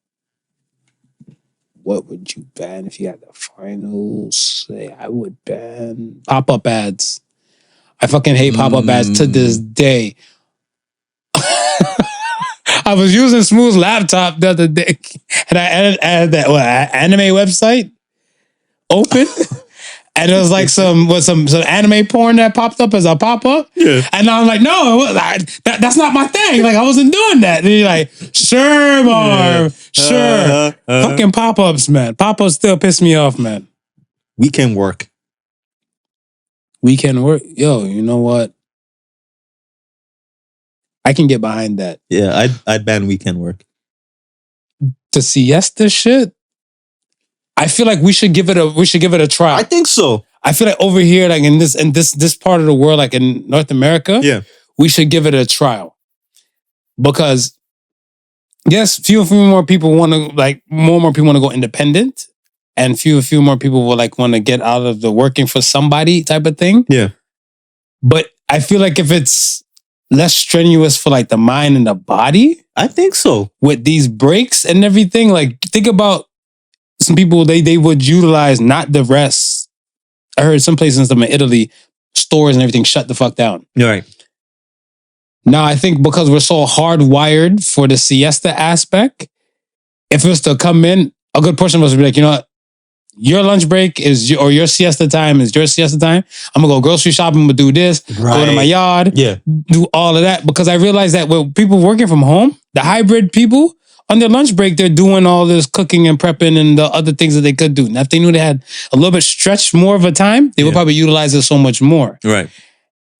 What would you ban if you had the final say? I would ban pop-up ads. I fucking hate pop-up ads to this day. I was using Smooth's laptop the other day, and I added that anime website open. And it was like some anime porn that popped up as a pop-up. Yeah. And I was like, no, that's not my thing. Like, I wasn't doing that. And you're like, sure, Marv. Sure. Fucking pop-ups, man. Pop-ups still piss me off, man. Weekend work. Yo, you know what? I can get behind that. Yeah, I'd ban weekend work. The siesta shit? I feel like we should give it a try. I think so. I feel like over here, like in this part of the world, like in North America, we should give it a trial. Because yes, few more people want to more people want to go independent, and few more people will want to get out of the working for somebody type of thing. Yeah. But I feel like if it's less strenuous for the mind and the body, I think so. With these breaks and everything, think about some people, they would utilize not the rest. I heard some places in Italy, stores and everything shut the fuck down. Right. Now, I think because we're so hardwired for the siesta aspect, if it was to come in, a good portion of us would be like, you know what? Your lunch break or your siesta time is your siesta time. I'm going to go grocery shopping, I'm going to do this, go to my yard, do all of that. Because I realized that with people working from home, the hybrid people, on their lunch break, they're doing all this cooking and prepping and the other things that they could do. Now, if they knew they had a little bit stretched more of a time, they would probably utilize it so much more. Right.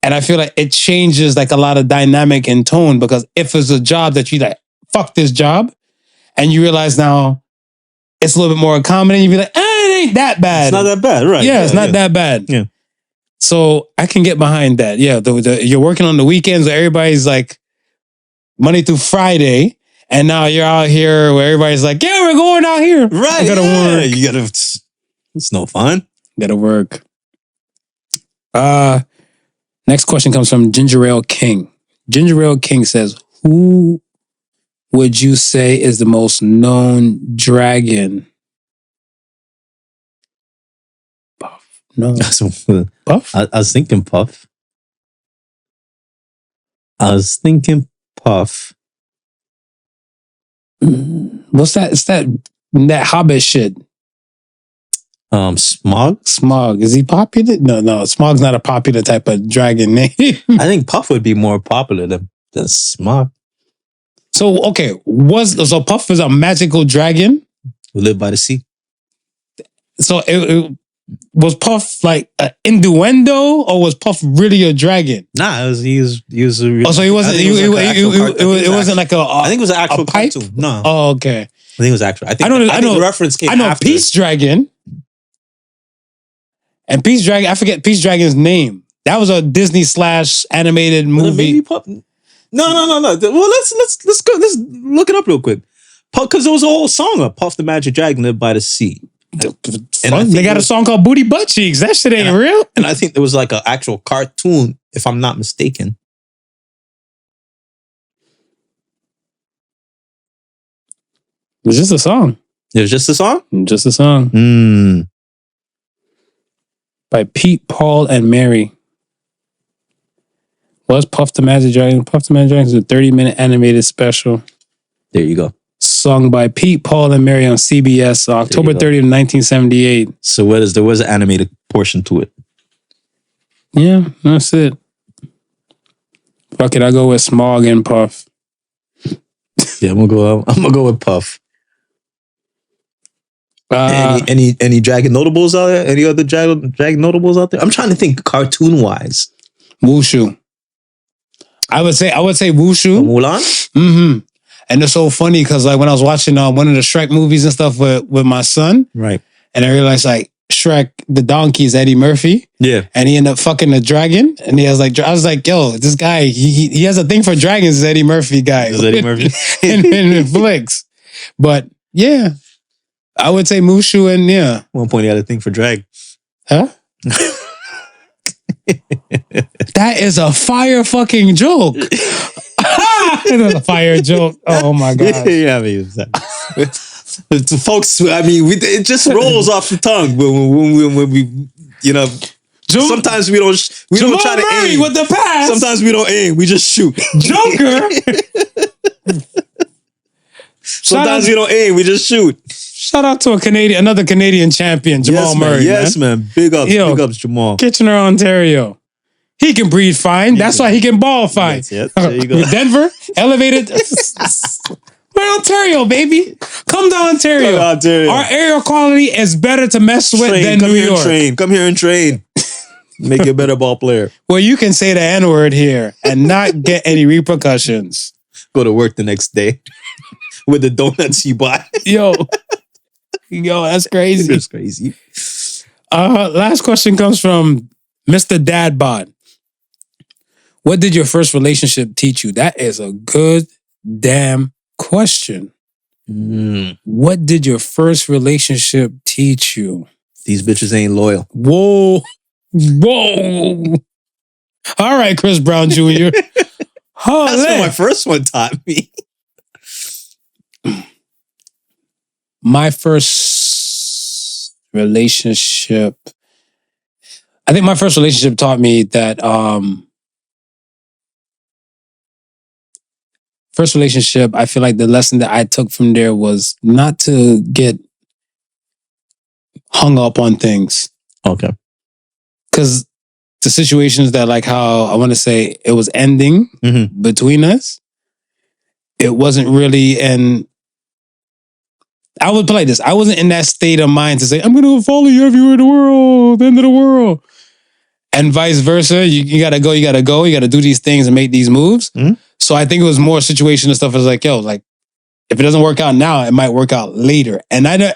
And I feel like it changes a lot of dynamic and tone, because if it's a job that you fuck this job, and you realize now it's a little bit more accommodating, you'd be like, it ain't that bad. It's not that bad, right? Yeah, it's not that bad. Yeah. So I can get behind that. Yeah, you're working on the weekends where everybody's Monday through Friday, and now you're out here where everybody's like, yeah, we're going out here. Right. You gotta work. You gotta, it's no fun. Gotta work. Next question comes from Ginger Ale King. Ginger Ale King says, who would you say is the most known dragon? Puff. No. Puff? I was thinking Puff. What's that? It's that Hobbit shit. Smog? Smog. Is he popular? No. Smog's not a popular type of dragon name. I think Puff would be more popular than Smog. So, okay. So Puff is a magical dragon? Who live by the sea. So it was Puff an innuendo, or was Puff really a dragon? Nah, he was a real... Oh, so he wasn't... It wasn't like a... I think it was an actual pipe? cartoon. No. Oh, okay. I think it was actual. I think the reference came after. Peace Dragon. And Pete's Dragon, I forget Pete's Dragon's name. That was a Disney / animated movie. No. Well, let's go. Let's look it up real quick. Because there was a whole song of Puff the Magic Dragon lived by the sea. And they got a song called Booty Butt Cheeks. That shit ain't real. And I think there was like an actual cartoon, if I'm not mistaken. It was just a song. It was just a song? Just a song. By Pete, Paul, and Mary. Was Puff the Magic Dragon. Puff the Magic Dragon is a 30-minute animated special. There you go. Sung by Pete, Paul, and Mary on CBS, October 30th, 1978. So there was an animated portion to it. Yeah, that's it. Fuck it, I go with Smog and Puff. Yeah, I'm gonna go with Puff. Any Dragon notables out there? Any other Dragon notables out there? I'm trying to think cartoon wise. Wushu. I would say Wushu. Mulan? Mm-hmm. And it's so funny because like when I was watching one of the Shrek movies and stuff with my son, right? And I realized like Shrek, the donkey is Eddie Murphy. Yeah. And he ended up fucking the dragon. And I was like, yo, this guy, he has a thing for dragons, this Eddie Murphy guy. Is Eddie Murphy? in flicks. But yeah. I would say Mushu and yeah. One point he had a thing for drag. Huh? That is a fire fucking joke. It is a fire joke. Oh my god. Yeah, I mean, folks, I mean, it just rolls off the tongue when we, you know. Sometimes we don't try to Murray aim with the pass. Sometimes we don't aim. We just shoot. Joker. Sometimes we don't aim. We just shoot. Shout out to another Canadian champion, Jamal Murray. Yes, man. Big ups, Jamal. Kitchener, Ontario. He can breathe fine. That's why he can ball fine. Yes, there you go. Denver, elevated. We're Ontario, baby. Come to Ontario. Our air quality is better to mess with than New York. Come here and train. Make you a better ball player. Well, you can say the N-word here and not get any repercussions. Go to work the next day with the donuts you buy. Yo, that's crazy. That's crazy. Last question comes from Mr.DadBod. What did your first relationship teach you? That is a good damn question. What did your first relationship teach you? These bitches ain't loyal. Whoa. All right, Chris Brown Jr. That's what my first one taught me. My first relationship, I think my first relationship taught me that first relationship, I feel like the lesson that I took from there was not to get hung up on things. Okay. Because the situations that like how I want to say it was ending between us, it wasn't really I would play this. I wasn't in that state of mind to say, I'm going to follow you everywhere in the world, the end of the world. And vice versa. You got to go. You got to do these things and make these moves. So I think it was more situation and stuff. It was like, yo, like, if it doesn't work out now, it might work out later. And I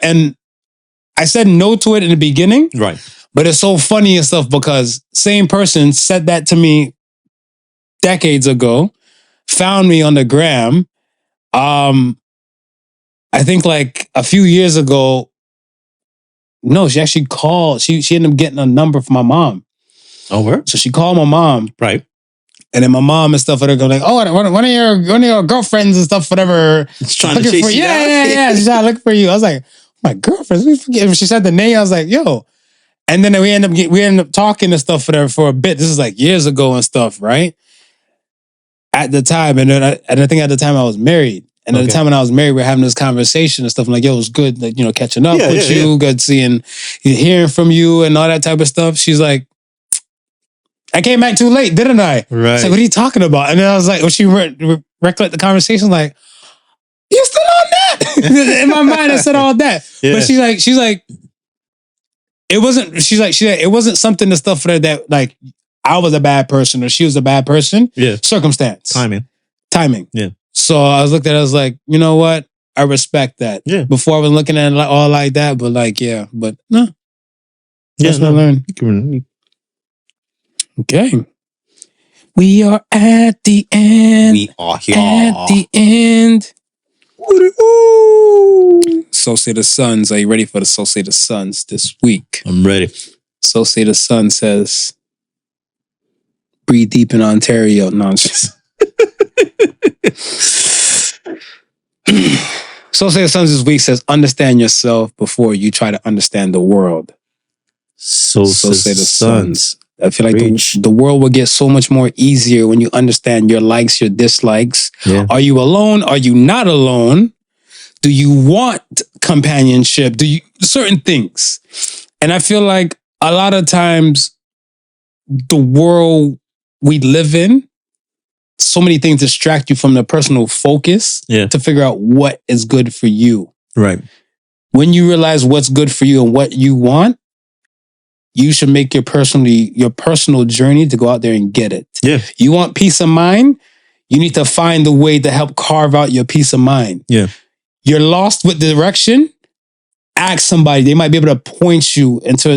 said no to it in the beginning. Right. But it's so funny and stuff because same person said that to me decades ago, found me on the gram. I think like a few years ago, no, she actually called. She ended up getting a number from my mom. Oh, where? So she called my mom. Right. And then my mom and stuff, would go like, oh, one of your girlfriends and stuff, whatever. She's trying to chase you down. Yeah. She's trying to look for you. I was like, my girlfriend. When she said the name, I was like, yo. And then we end up talking and stuff for a bit. This is like years ago and stuff, right? At the time, and I think at the time I was married. And at the time when I was married, we were having this conversation and stuff. I'm like, yo, it was good, like, catching up with you, good hearing from you and all that type of stuff. She's like, I came back too late, didn't I? Right. It's like, what are you talking about? And then I was like, when she recollect the conversation, like, you're still on that. In my mind, I said all that. Yeah. But she's like, it wasn't, she's like, it wasn't something the stuff for her that like I was a bad person or she was a bad person. Yeah. Circumstance. Timing. Yeah. So I was looking at it, I was like, you know what? I respect that. Yeah. Before I was looking at it all like that, but like, yeah, but no. That's what I learned. Okay. We are at the end. We are here. At the end. So say the Sons. Are you ready for the So say the Sons this week? I'm ready. So say the Sun says, breathe deep in Ontario. No, I'm just... So say the Sons this week says, understand yourself before you try to understand the world. So say the Sons. I feel like the world will get so much more easier when you understand your likes, your dislikes. Yeah. Are you alone? Are you not alone? Do you want companionship? Do you certain things? And I feel like a lot of times the world we live in, so many things distract you from the personal focus to figure out what is good for you. Right. When you realize what's good for you and what you want, you should make your personal journey to go out there and get it. Yeah. You want peace of mind? You need to find a way to help carve out your peace of mind. Yeah. You're lost with direction? Ask somebody. They might be able to point you into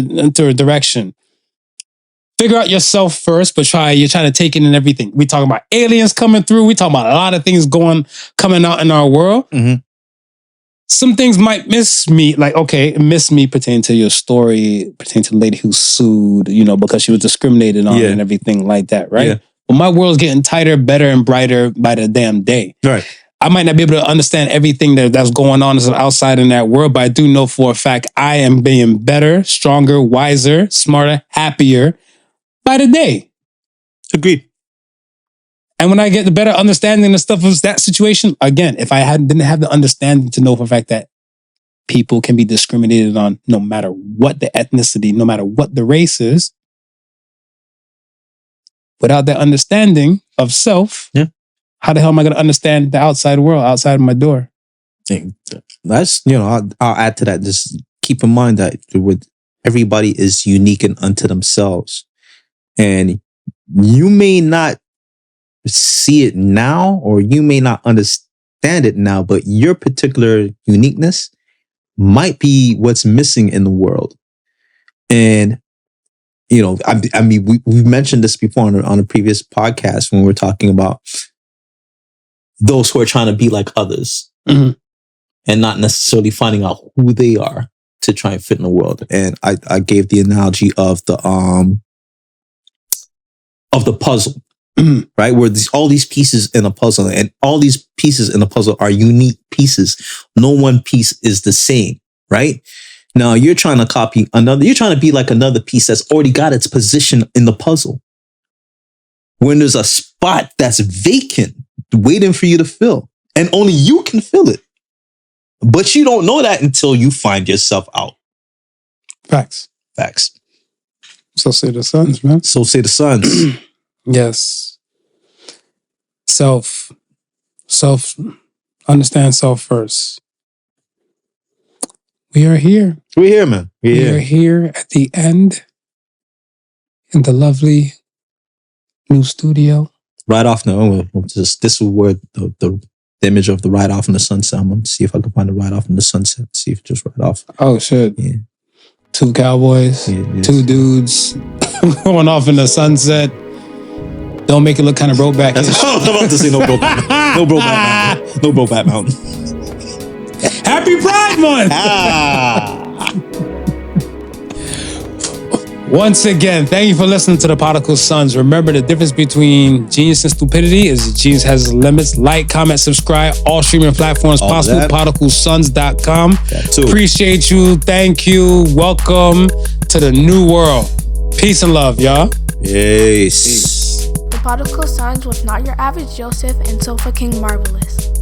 a direction. Figure out yourself first, but you're trying to take in everything. We talking about aliens coming through. We talking about a lot of things coming out in our world. Mm-hmm. Some things might miss me, pertaining to your story, pertaining to the lady who sued, because she was discriminated on and everything like that, right? Yeah. But my world's getting tighter, better, and brighter by the damn day. Right. I might not be able to understand everything that's going on outside in that world, but I do know for a fact I am being better, stronger, wiser, smarter, happier by the day. Agreed. And when I get the better understanding of stuff of that situation, again, if I didn't have the understanding to know for a fact that people can be discriminated on no matter what the ethnicity, no matter what the race is, without that understanding of self, how the hell am I going to understand the outside world, outside of my door? That's, I'll add to that. Just keep in mind that everybody is unique and unto themselves. And you may not see it now, or you may not understand it now, but your particular uniqueness might be what's missing in the world. And, we've mentioned this before on a previous podcast when we were talking about those who are trying to be like others and not necessarily finding out who they are to try and fit in the world. And I gave the analogy of the puzzle. Right? Where all these pieces in a puzzle, and all these pieces in the puzzle are unique pieces. No one piece is the same, right? Now you're trying to copy you're trying to be like another piece that's already got its position in the puzzle. When there's a spot that's vacant, waiting for you to fill, and only you can fill it. But you don't know that until you find yourself out. Facts. So say the Sons, man. So say the Sons. Yes. Self, understand self first. We are here. We're here, man. We are here at the end in the lovely new studio. Right off now. This is where the image of the ride off in the sunset. I'm going to see if I can find the ride off in the sunset. See if it just right off. Oh, shit. Yeah. 2 cowboys, 2 dudes going off in the sunset. Don't make it look kind of Brokeback. That's what I was about to say. No Brokeback. No Brokeback. No Brokeback Mountain. Happy Pride Month! Once again, thank you for listening to the Podical Sons. Remember, the difference between genius and stupidity is genius has limits. Like, comment, subscribe. All streaming platforms possible. Podicalsons.com. Appreciate you. Thank you. Welcome to the new world. Peace and love, y'all. Peace. The Podical Sons was not your average Joseph and Sofa King Marvelous.